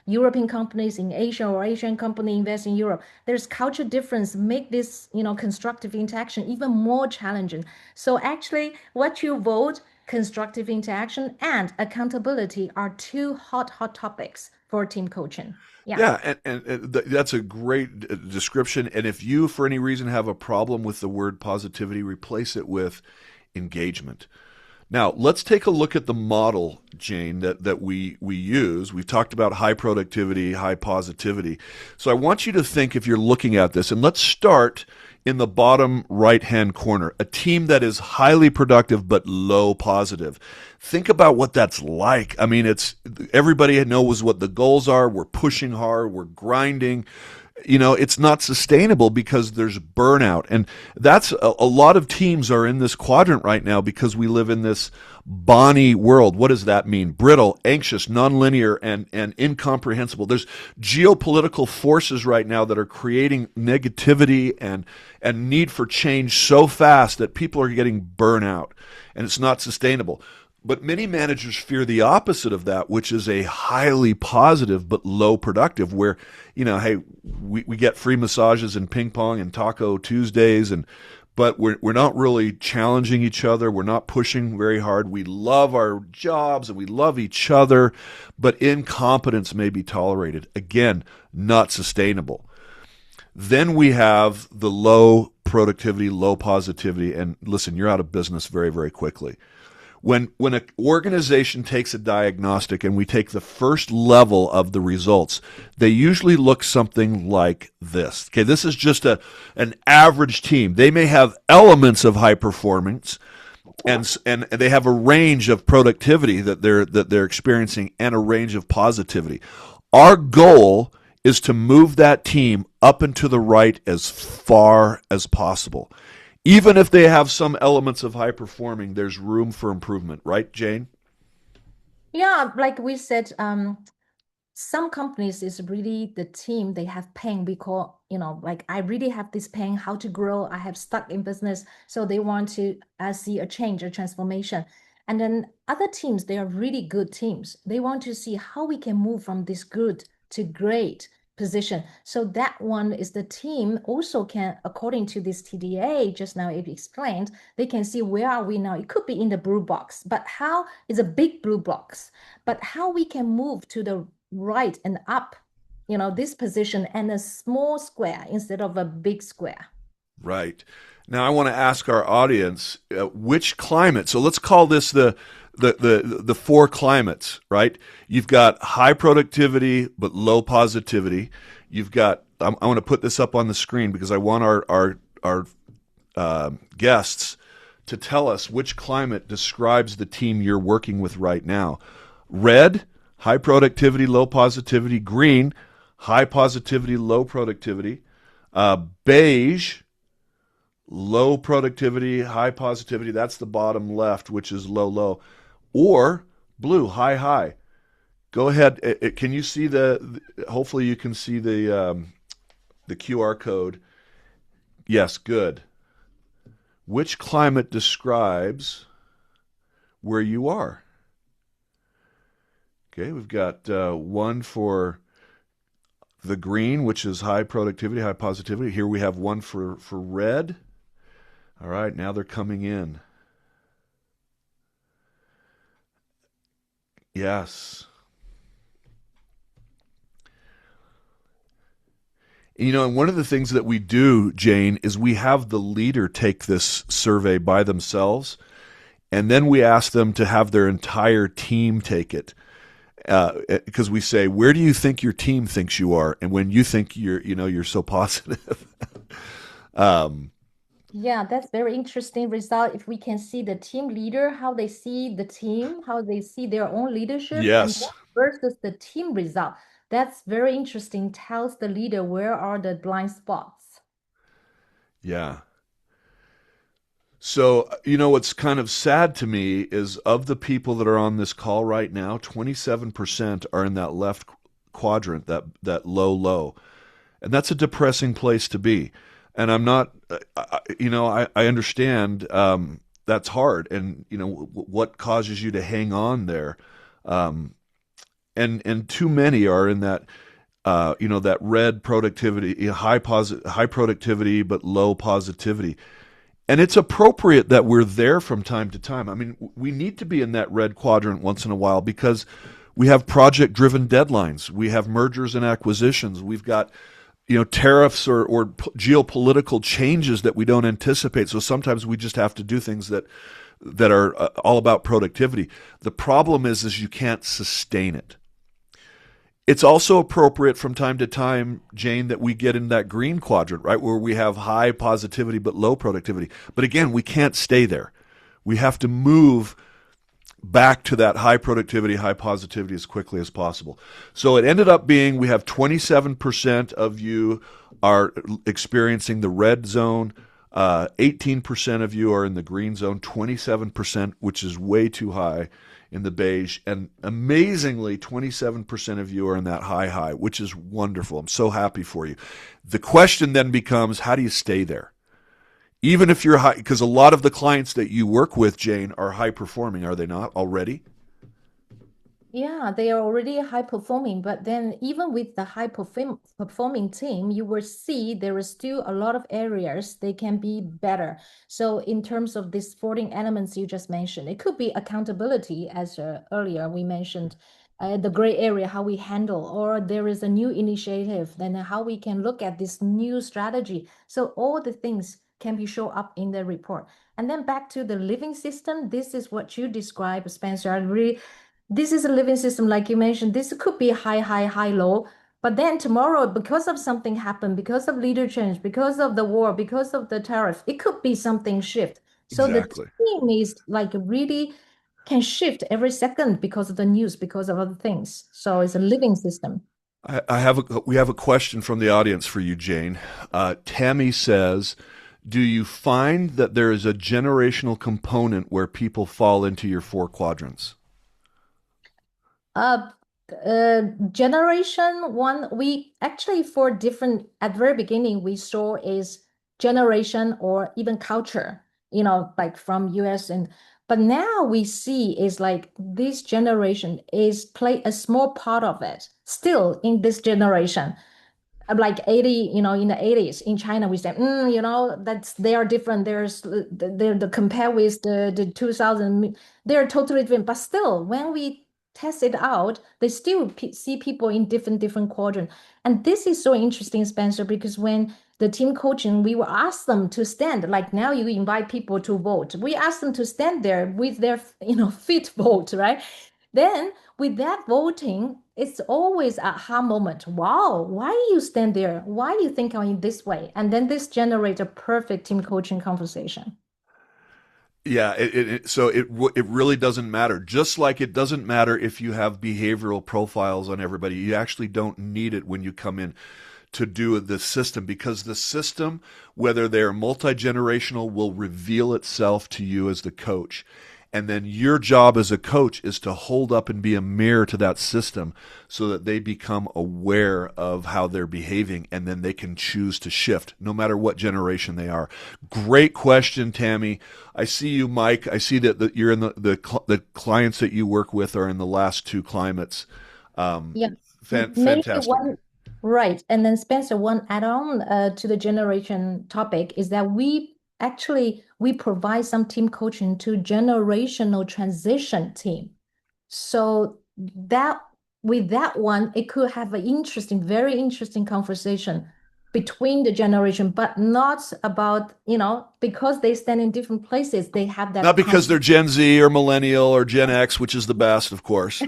European companies in Asia or Asian company invest in Europe there's culture difference make this constructive interaction even more challenging so actually what you vote constructive interaction and accountability are two hot topics for team coaching. Yeah. Yeah, and that's a great description. And if you, for any reason, have a problem with the word positivity, replace it with engagement. Now, let's take a look at the model, Jane, that we use. We've talked about high productivity, high positivity. So I want you to think if you're looking at this, and let's start in the bottom right-hand corner, a team that is highly productive but low positive. Think about what that's like. I mean, it's everybody knows what the goals are. We're pushing hard, we're grinding. It's not sustainable because there's burnout. And that's a lot of teams are in this quadrant right now because we live in this Bonnie world. What does that mean? Brittle, anxious, nonlinear, and incomprehensible. There's geopolitical forces right now that are creating negativity and need for change so fast that people are getting burnout and it's not sustainable. But many managers fear the opposite of that, which is a highly positive but low productive, where, hey, we get free massages and ping pong and taco Tuesdays, but we're not really challenging each other. We're not pushing very hard. We love our jobs and we love each other, but incompetence may be tolerated. Again, not sustainable. Then we have the low productivity, low positivity, and listen, you're out of business very, very quickly. When an organization takes a diagnostic and we take the first level of the results, they usually look something like this. Okay, this is just an average team. They may have elements of high performance, and they have a range of productivity that they're experiencing and a range of positivity. Our goal is to move that team up and to the right as far as possible. Even if they have some elements of high performing, there's room for improvement, right, Jane? Yeah, like we said, some companies is really the team they have pain because like I really have this pain how to grow. I have stuck in business, so they want to see a change, a transformation. And then other teams, they are really good teams. They want to see how we can move from this good to great position. So that one is the team also can, according to this TDA just now it explained, they can see where are we now. It could be in the blue box, but how is a big blue box, but how we can move to the right and up, this position and a small square instead of a big square. Right. Now I want to ask our audience which climate. So let's call this the four climates, right? You've got high productivity but low positivity. You've got I want to put this up on the screen because I want our guests to tell us which climate describes the team you're working with right now. Red, high productivity, low positivity. Green, high positivity, low productivity. Beige, low productivity, high positivity. That's the bottom left, which is low, low. Or blue, high, high. Go ahead. Can you see hopefully you can see the QR code. Yes, good. Which climate describes where you are? Okay, we've got one for the green, which is high productivity, high positivity. Here we have one for red. All right, now they're coming in. Yes. And one of the things that we do, Jane, is we have the leader take this survey by themselves, and then we ask them to have their entire team take it. Because we say, where do you think your team thinks you are? And when you think you're so positive. Yeah, that's very interesting result. If we can see the team leader, how they see the team, how they see their own leadership, and Yes. versus the team result. That's very interesting. Tells the leader where are the blind spots. Yeah. So, what's kind of sad to me is of the people that are on this call right now, 27% are in that left quadrant, that low, low. And that's a depressing place to be. And I'm not, I understand that's hard. And, what causes you to hang on there. And too many are in that, that red productivity, high productivity, but low positivity. And it's appropriate that we're there from time to time. I mean, we need to be in that red quadrant once in a while because we have project-driven deadlines. We have mergers and acquisitions. We've got, tariffs or geopolitical changes that we don't anticipate. So sometimes we just have to do things that are all about productivity. The problem is you can't sustain it. It's also appropriate from time to time, Jane, that we get in that green quadrant, right, where we have high positivity but low productivity. But again, we can't stay there. We have to move back to that high productivity, high positivity as quickly as possible. So it ended up being we have 27% of you are experiencing the red zone, 18% of you are in the green zone, 27%, which is way too high, in the beige, and amazingly 27% of you are in that high high, which is wonderful. I'm so happy for you. The question then becomes, how do you stay there? Even if you're high, because a lot of the clients that you work with, Jane, are high performing, are they not already? Yeah, they are already high performing, but then even with the performing team, you will see there is still a lot of areas they can be better. So in terms of these 14 elements you just mentioned, it could be accountability, as earlier we mentioned, the gray area, how we handle, or there is a new initiative, then how we can look at this new strategy. So all the things can be show up in the report. And then back to the living system, this is what you describe, Spencer. I really this is a living system, like you mentioned. This could be high, high, high, low. But then tomorrow, because of something happened, because of leader change, because of the war, because of the tariff, it could be something shift. So the Exactly. team is like really can shift every second because of the news, because of other things. So it's a living system. We have a question from the audience for you, Jane. Tammy says, "Do you find that there is a generational component where people fall into your four quadrants?" Uh, Generation one, we actually for different at very beginning we saw is generation or even culture, like from US and but now we see is like this generation is play a small part of it still in this generation like 80, in the 80s in China, we said, that's they are different. There's the compare with the 2000, they're totally different. But still, when we test it out, they still see people in different quadrant. And this is so interesting, Spencer, because when the team coaching, we will ask them to stand. Like now, you invite people to vote. We ask them to stand there with their, feet vote, right? Then with that voting, it's always a aha moment. Wow, why you stand there? Why you think in this way? And then this generates a perfect team coaching conversation. Yeah, it really doesn't matter. Just like it doesn't matter if you have behavioral profiles on everybody, you actually don't need it when you come in to do the system because the system, whether they're multi-generational, will reveal itself to you as the coach. And then your job as a coach is to hold up and be a mirror to that system so that they become aware of how they're behaving and then they can choose to shift no matter what generation they are. Great question, Tammy. I see you, Mike. I see that you're in the clients that you work with are in the last two climates. Um, Yeah. Maybe Fantastic. one, right. And then Spencer, one add-on to the generation topic is that we provide some team coaching to generational transition team. So that with that one, it could have an interesting, very interesting conversation between the generation, but not about, because they stand in different places, they have Not that because conflict. they're Gen Z or millennial or Gen X, which is the best, of course.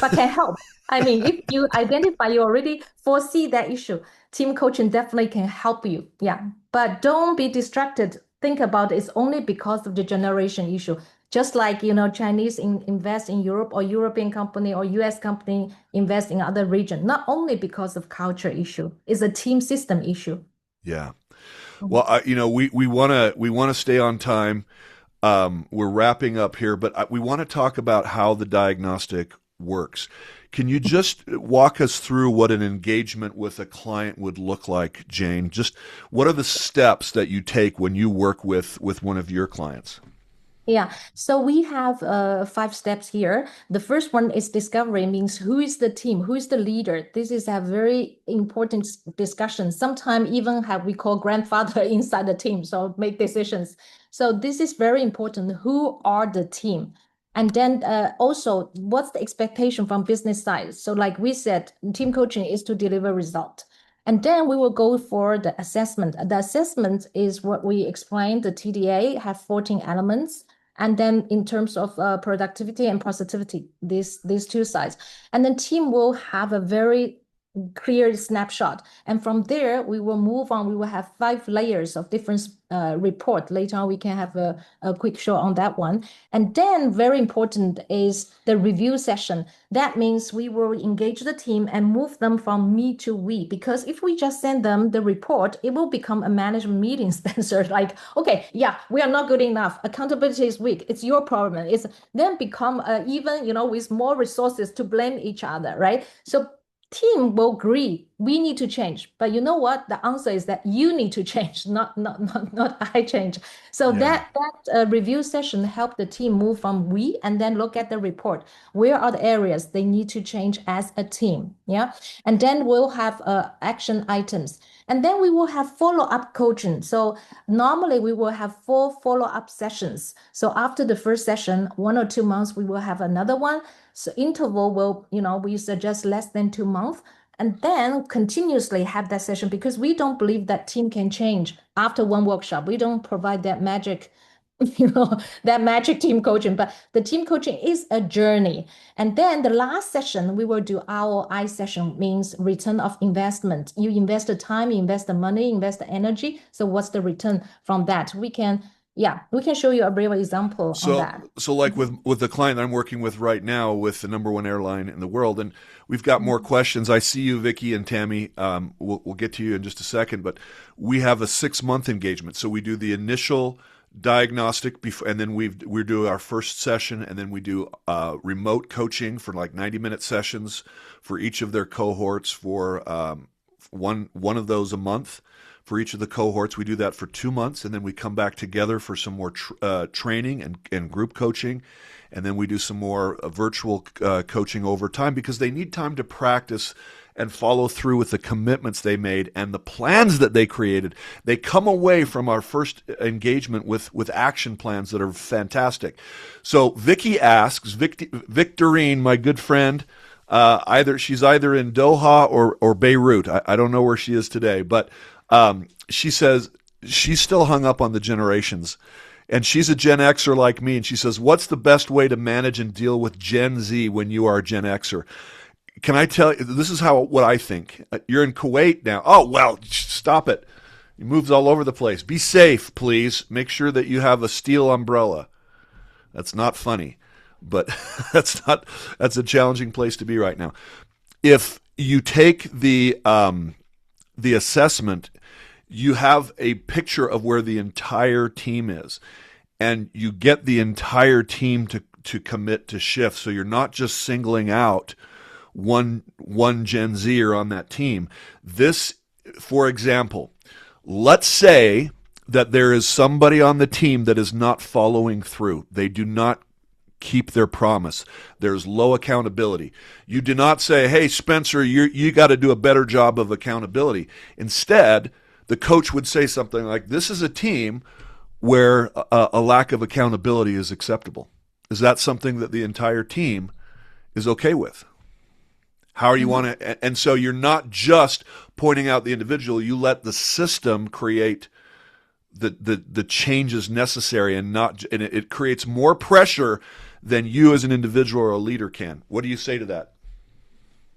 But can help. I mean, if you identify, you already foresee that issue, team coaching definitely can help you. Yeah. But don't be distracted. Think about it's only because of the generation issue. Just like, Chinese invest in Europe or European company or US company invest in other region, not only because of culture issue, it's a team system issue. Yeah. Mhm. Well, we want to stay on time. We're wrapping up here, but we want to talk about how the diagnostic works. Can you just walk us through what an engagement with a client would look like, Jane? Just what are the steps that you take when you work with one of your clients? Yeah, so we have 5 steps here. The first one is discovery, means who is the team, who is the leader. This is a very important discussion. Sometimes even have we call grandfather inside the team, so make decisions. So this is very important. Who are the team? And then also, what's the expectation from business side? So like we said, team coaching is to deliver result. And then we will go for the assessment. The assessment is what we explained. The TDA have 14 elements. And then in terms of productivity and positivity, these two sides. And then team will have a very clear snapshot. And from there, we will move on. We will have 5 layers of different report. Later on, we can have a quick show on that one. And then very important is the review session. That means we will engage the team and move them from me to we. Because if we just send them the report, it will become a management meeting, Spencer. Like, okay, yeah, we are not good enough. Accountability is weak. It's your problem. It's then become even, with more resources to blame each other, right? So team will agree we need to change. But you know what? The answer is that you need to change, not I change. So Yeah. that review session helped the team move from we and then look at the report. Where are the areas they need to change as a team? Yeah. And then we'll have action items. And then we will have follow-up coaching. So normally we will have 4 follow-up sessions. So after the first session, 1 or 2 months, we will have another one. So interval will, we suggest less than 2 months. And then continuously have that session because we don't believe that team can change after one workshop. We don't provide that magic, that magic team coaching, but the team coaching is a journey. And then the last session, we will do ROI session, means return of investment. You invest the time, you invest the money, invest the energy. So what's the return from that? We can show you a real example on So, that. so like with the client I'm working with right now, with the number one airline in the world, and we've got more questions. I see you, Vicky and Tammy. We'll get to you in just a second, but we have a 6 month engagement. So we do the initial diagnostic before, and then we do our first session, and then we do remote coaching for like 90-minute sessions for each of their cohorts for one of those a month for each of the cohorts. We do that for 2 months, and then we come back together for some more training and group coaching, and then we do some more virtual coaching over time because they need time to practice and follow through with the commitments they made and the plans that they created. They come away from our first engagement with action plans that are fantastic. So Vicky asks, Victorine, my good friend, she's either in Doha or Beirut. I don't know where she is today, but she says she's still hung up on the generations. And she's a Gen Xer like me. And she says, what's the best way to manage and deal with Gen Z when you are a Gen Xer? Can I tell you, this is what I think. You're in Kuwait now. Oh, well, stop it. He moves all over the place. Be safe, please. Make sure that you have a steel umbrella. That's not funny, but that's a challenging place to be right now. If you take the assessment, you have a picture of where the entire team is, and you get the entire team to commit to shift. So you're not just singling out one Gen Zer on that team. This, for example, let's say that there is somebody on the team that is not following through. They do not keep their promise. There's low accountability. You do not say, hey, Spencer, you got to do a better job of accountability. Instead, the coach would say something like, this is a team where a lack of accountability is acceptable. Is that something that the entire team is okay with? How you want to, and so you're not just pointing out the individual, you let the system create the changes necessary, and it creates more pressure than you as an individual or a leader can. What do you say to that?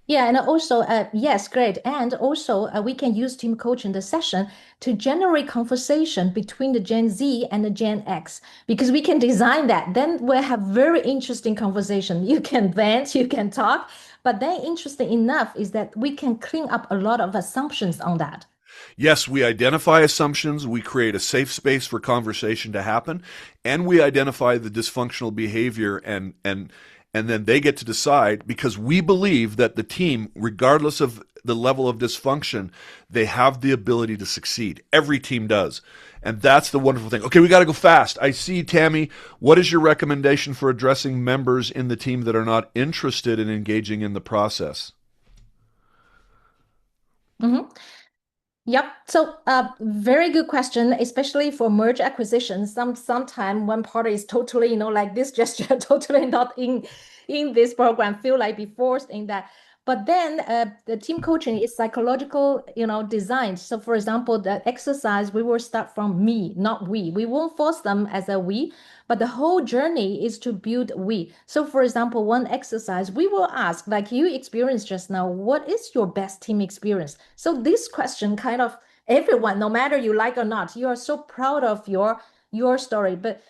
Yeah, and also, yes, great. And also, we can use team coaching the session to generate conversation between the Gen Z and the Gen X because we can design that. Then we'll have very interesting conversation. You can vent, you can talk, but then interesting enough is that we can clean up a lot of assumptions on that. Yes, we identify assumptions, we create a safe space for conversation to happen, and we identify the dysfunctional behavior, and then they get to decide, because we believe that the team, regardless of the level of dysfunction, they have the ability to succeed. Every team does. And that's the wonderful thing. Okay, we got to go fast. I see, Tammy, what is your recommendation for addressing members in the team that are not interested in engaging in the process? Mhm. Yep. So, very good question, especially for merge acquisition. Sometime one party is totally, like this gesture, totally not in this program, feel like be forced in that. But then the team coaching is psychological, designed. So, for example, the exercise we will start from me, not we. We won't force them as a we, but the whole journey is to build we. So, for example, one exercise we will ask, like you experienced just now, what is your best team experience? So, this question kind of everyone, no matter you like or not, you are so proud of your story. But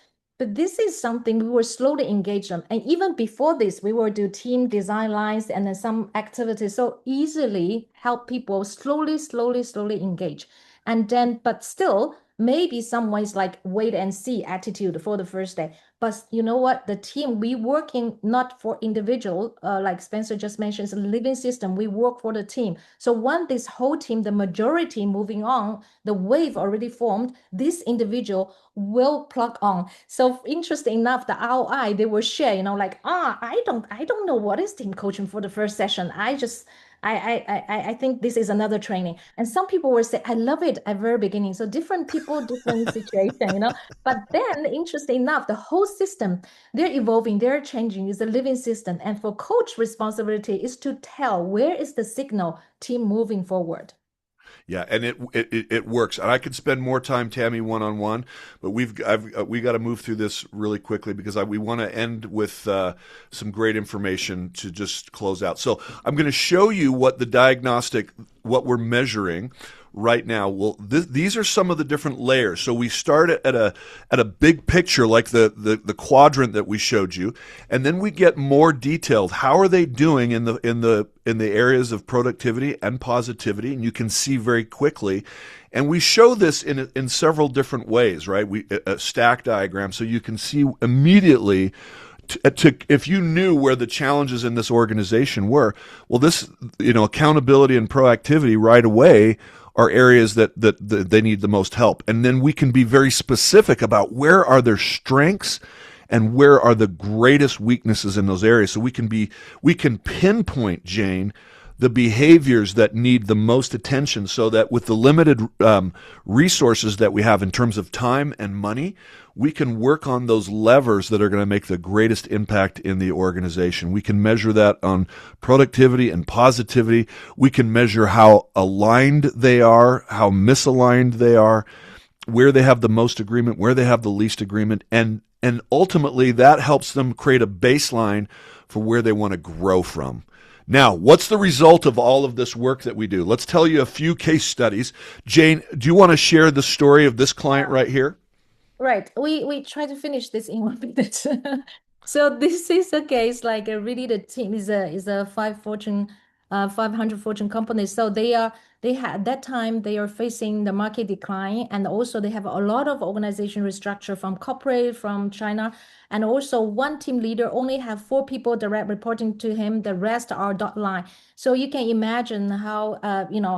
this is something we will slowly engage them. And even before this, we will do team design lines and then some activities. So easily help people slowly, slowly, slowly engage. And then, but still, maybe some ways like wait and see attitude for the first day. But you know what? The team, we working not for individual, like Spencer just mentioned, it's a living system. We work for the team. So when this whole team, the majority moving on, the wave already formed, this individual will plug on. So interesting enough, the ROI they will share, like, I don't know what is team coaching for the first session. I think this is another training. And some people will say, I love it at very beginning. So different people, different situation. But then, interesting enough, the whole system, they're evolving, they're changing. It's a living system. And for coach responsibility is to tell where is the signal team moving forward. Yeah, and it works. And I could spend more time, Tammy, one on one, but we got to move through this really quickly because we want to end with some great information to just close out. So I'm going to show you what we're measuring right now. Well, these are some of the different layers. So we start at a big picture like the quadrant that we showed you, and then we get more detailed. How are they doing in the areas of productivity and positivity? And you can see very quickly. And we show this in several different ways, right? A stack diagram, so you can see immediately if you knew where the challenges in this organization were. Well, this, accountability and proactivity right away are areas that they need the most help. And then we can be very specific about where are their strengths and where are the greatest weaknesses in those areas. So we can pinpoint, Jane, the behaviors that need the most attention, so that with the limited resources that we have in terms of time and money, we can work on those levers that are going to make the greatest impact in the organization. We can measure that on productivity and positivity. We can measure how aligned they are, how misaligned they are, where they have the most agreement, where they have the least agreement, and ultimately that helps them create a baseline for where they want to grow from. Now, what's the result of all of this work that we do? Let's tell you a few case studies. Jane, do you want to share the story of this client right here? Right. We try to finish this in 1 minute. So this is a case like really the team is a 500 Fortune company. So they had that time they are facing the market decline, and also they have a lot of organization restructure from corporate from China, and also one team leader only have 4 people direct reporting to him. The rest are dot line. So you can imagine how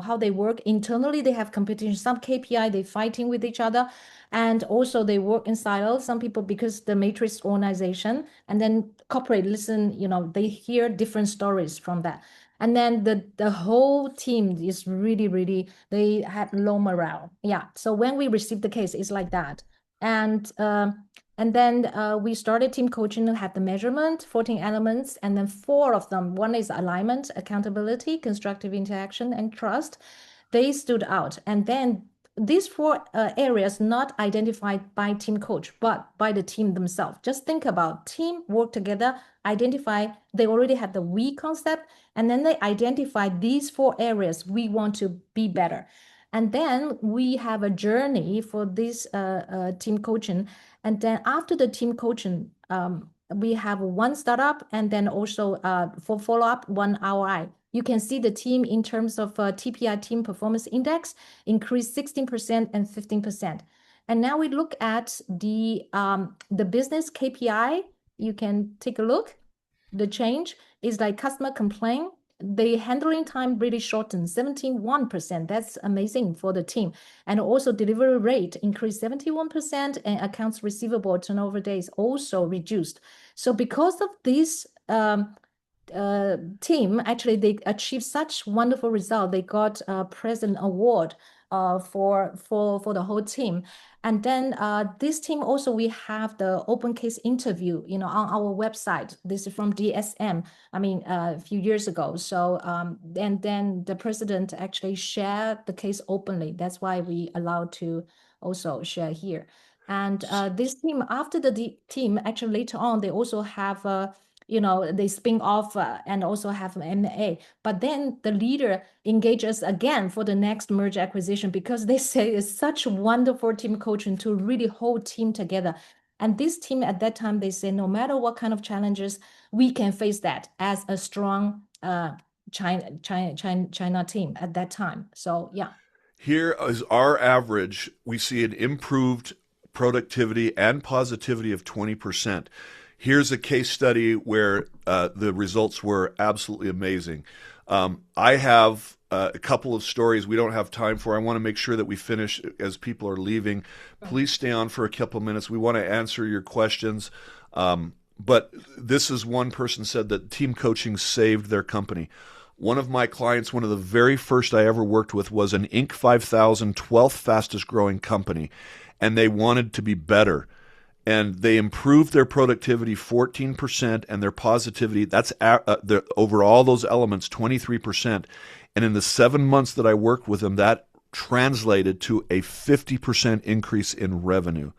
how they work internally. They have competition, some KPI they fighting with each other, and also they work in silos. Some people because the matrix organization, and then corporate listen, they hear different stories from that. And then the whole team is really they had low morale. Yeah. So when we received the case, it's like that. And then we started team coaching and had the measurement, 14 elements, and then 4 of them. One is alignment, accountability, constructive interaction, and trust. They stood out. And then these 4 areas not identified by team coach, but by the team themselves. Just think about team work together, identify, they already had the we concept, and then they identify these 4 areas we want to be better. And then we have a journey for this team coaching. And then after the team coaching, we have one startup, and then also for follow-up, one ROI. You can see the team in terms of TPI team performance index increased 16% and 15%. And now we look at the business KPI. You can take a look. The change is like customer complaint. The handling time really shortened 71%. That's amazing for the team. And also delivery rate increased 71%, and accounts receivable turnover days also reduced. So because of this team, actually they achieved such wonderful result. They got a President Award for the whole team. And then this team also we have the open case interview, on our website. This is from DSM. I mean, a few years ago. So and then the president actually shared the case openly. That's why we allowed to also share here. And this team, after the team, actually later on, they also have they spin off and also have an M&A. But then the leader engages again for the next merge acquisition because they say it's such wonderful team coaching to really hold team together. And this team at that time, they say, no matter what kind of challenges, we can face that as a strong China team at that time. So yeah. Here is our average. We see an improved productivity and positivity of 20%. Here's a case study where the results were absolutely amazing. I have a couple of stories we don't have time for. I want to make sure that we finish as people are leaving. Please stay on for a couple minutes. We want to answer your questions. But this is one person said that team coaching saved their company. One of my clients, one of the very first I ever worked with, was an Inc. 5000 12th fastest growing company, and they wanted to be better. And they improved their productivity 14% and their positivity, over all those elements, 23%. And in the 7 months that I worked with them, that translated to a 50% increase in revenue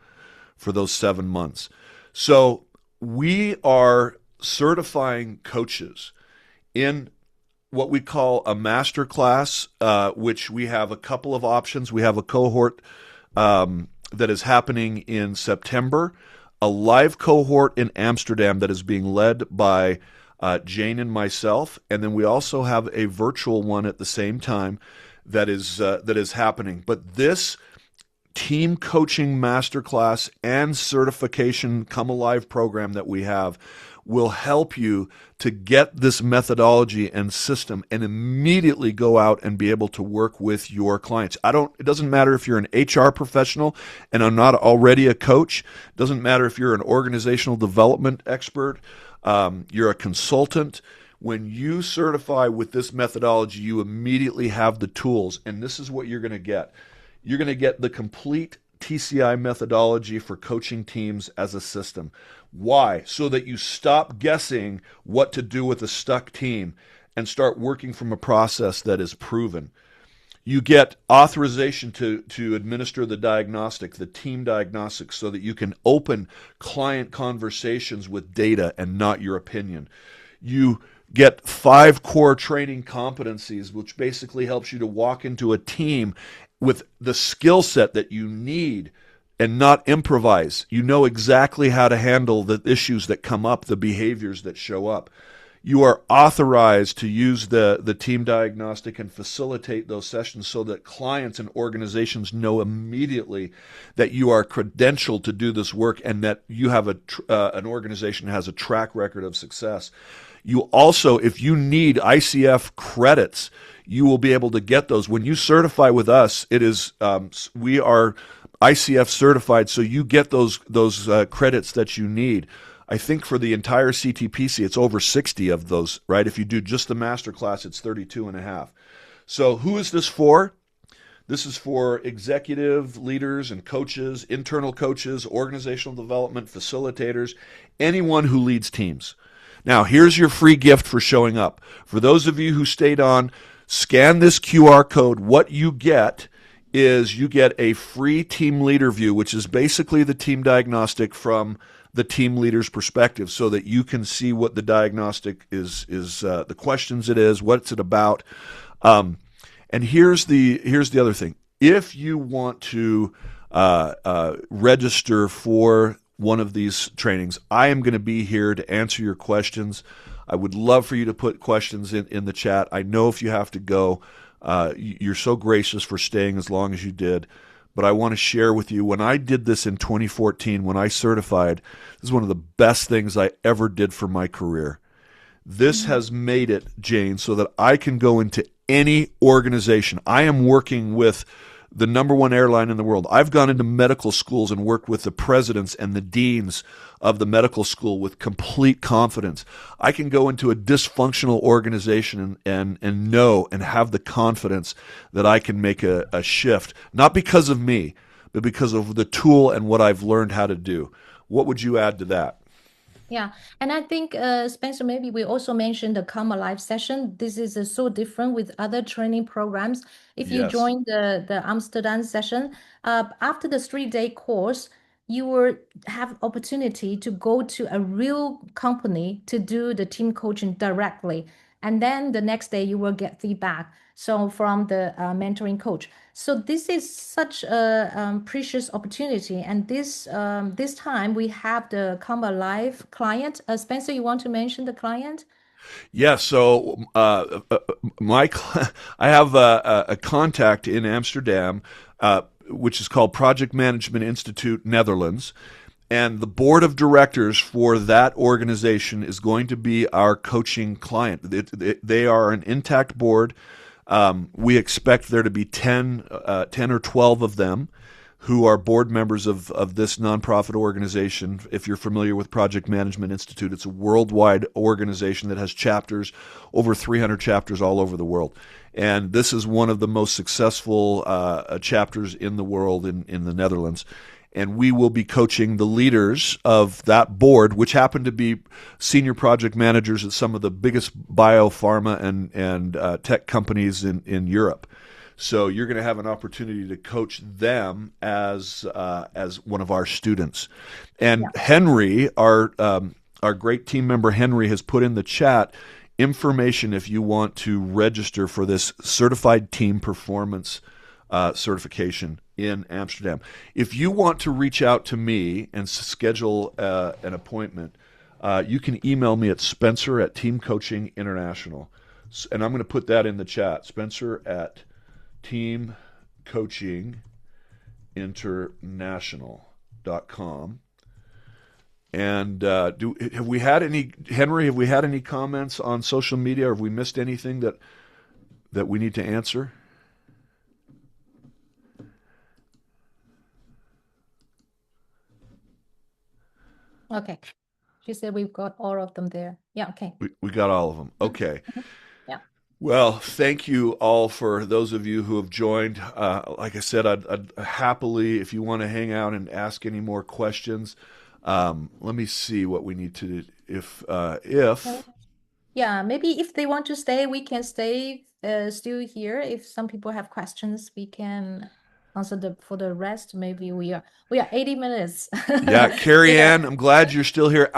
for those 7 months. So we are certifying coaches in what we call a Masterclass, which we have a couple of options. We have a cohort that is happening in September, a live cohort in Amsterdam that is being led by Jane and myself, and then we also have a virtual one at the same time that is happening. But this team coaching masterclass and certification Come Alive program that we have will help you to get this methodology and system and immediately go out and be able to work with your clients. It doesn't matter if you're an HR professional and I'm not already a coach. It doesn't matter if you're an organizational development expert, you're a consultant. When you certify with this methodology, you immediately have the tools, and this is what you're going to get. You're going to get the complete TCI methodology for coaching teams as a system. Why? So that you stop guessing what to do with a stuck team and start working from a process that is proven. You get authorization to administer the diagnostic, the team diagnostic, so that you can open client conversations with data and not your opinion. You get 5 core training competencies, which basically helps you to walk into a team with the skill set that you need and not improvise. You know exactly how to handle the issues that come up, the behaviors that show up. You are authorized to use the team diagnostic and facilitate those sessions so that clients and organizations know immediately that you are credentialed to do this work and that you have an organization that has a track record of success. You also, if you need ICF credits, you will be able to get those. When you certify with us, it is we are ICF certified, so you get those credits that you need. I think for the entire CTPC, it's over 60 of those, right? If you do just the masterclass, it's 32 and a half. So who is this for? This is for executive leaders and coaches, internal coaches, organizational development facilitators, anyone who leads teams. Now, here's your free gift for showing up. For those of you who stayed on, scan this QR code. What you get is you get a free team leader view, which is basically the team diagnostic from the team leader's perspective, so that you can see what the diagnostic is the questions it is, what's it about. And here's the other thing. If you want to register for one of these trainings, I am going to be here to answer your questions. I would love for you to put questions in the chat. I know if you have to go, you're so gracious for staying as long as you did. But I want to share with you, when I did this in 2014, when I certified, this is one of the best things I ever did for my career. This has made it, Jane, so that I can go into any organization. I am working with the number one airline in the world. I've gone into medical schools and worked with the presidents and the deans of the medical school with complete confidence. I can go into a dysfunctional organization and know and have the confidence that I can make a shift, not because of me, but because of the tool and what I've learned how to do. What would you add to that? Yeah, and I think Spencer, maybe we also mentioned the Come Alive session. This is so different with other training programs. If you Yes. join the Amsterdam session, after the 3-day course, you will have opportunity to go to a real company to do the team coaching directly, and then the next day you will get feedback. So from the mentoring coach. So this is such a precious opportunity, and this time we have the Come Alive client. Spencer, you want to mention the client? Yeah, so I have a contact in Amsterdam, which is called Project Management Institute Netherlands, and the board of directors for that organization is going to be our coaching client. They are an intact board. We expect there to be 10 or 12 of them who are board members of this nonprofit organization. If you're familiar with Project Management Institute, it's a worldwide organization that has chapters, over 300 chapters all over the world. And this is one of the most successful chapters in the world in the Netherlands. And we will be coaching the leaders of that board, which happen to be senior project managers at some of the biggest biopharma and tech companies in Europe. So you're going to have an opportunity to coach them as one of our students. And Yeah. Henry, our great team member Henry, has put in the chat information if you want to register for this certified team performance certification in Amsterdam. If you want to reach out to me and schedule an appointment, you can email me at Spencer at Team Coaching International. And I'm going to put that in the chat. Spencer at Team Coaching International.com. And have we had any, Henry, have we had any comments on social media, or have we missed anything that we need to answer? Okay. She said we've got all of them there. Yeah, okay. We got all of them. Mhm, Okay. mhm. Yeah. Well, thank you all for those of you who have joined. Like I said, I'd happily, if you want to hang out and ask any more questions, let me see what we need to, if, Yeah, maybe if they want to stay, we can stay still here. If some people have questions, we can answer the for the rest. Maybe we are 80 minutes. yeah, Carrie Yeah. Ann, I'm glad you're still here.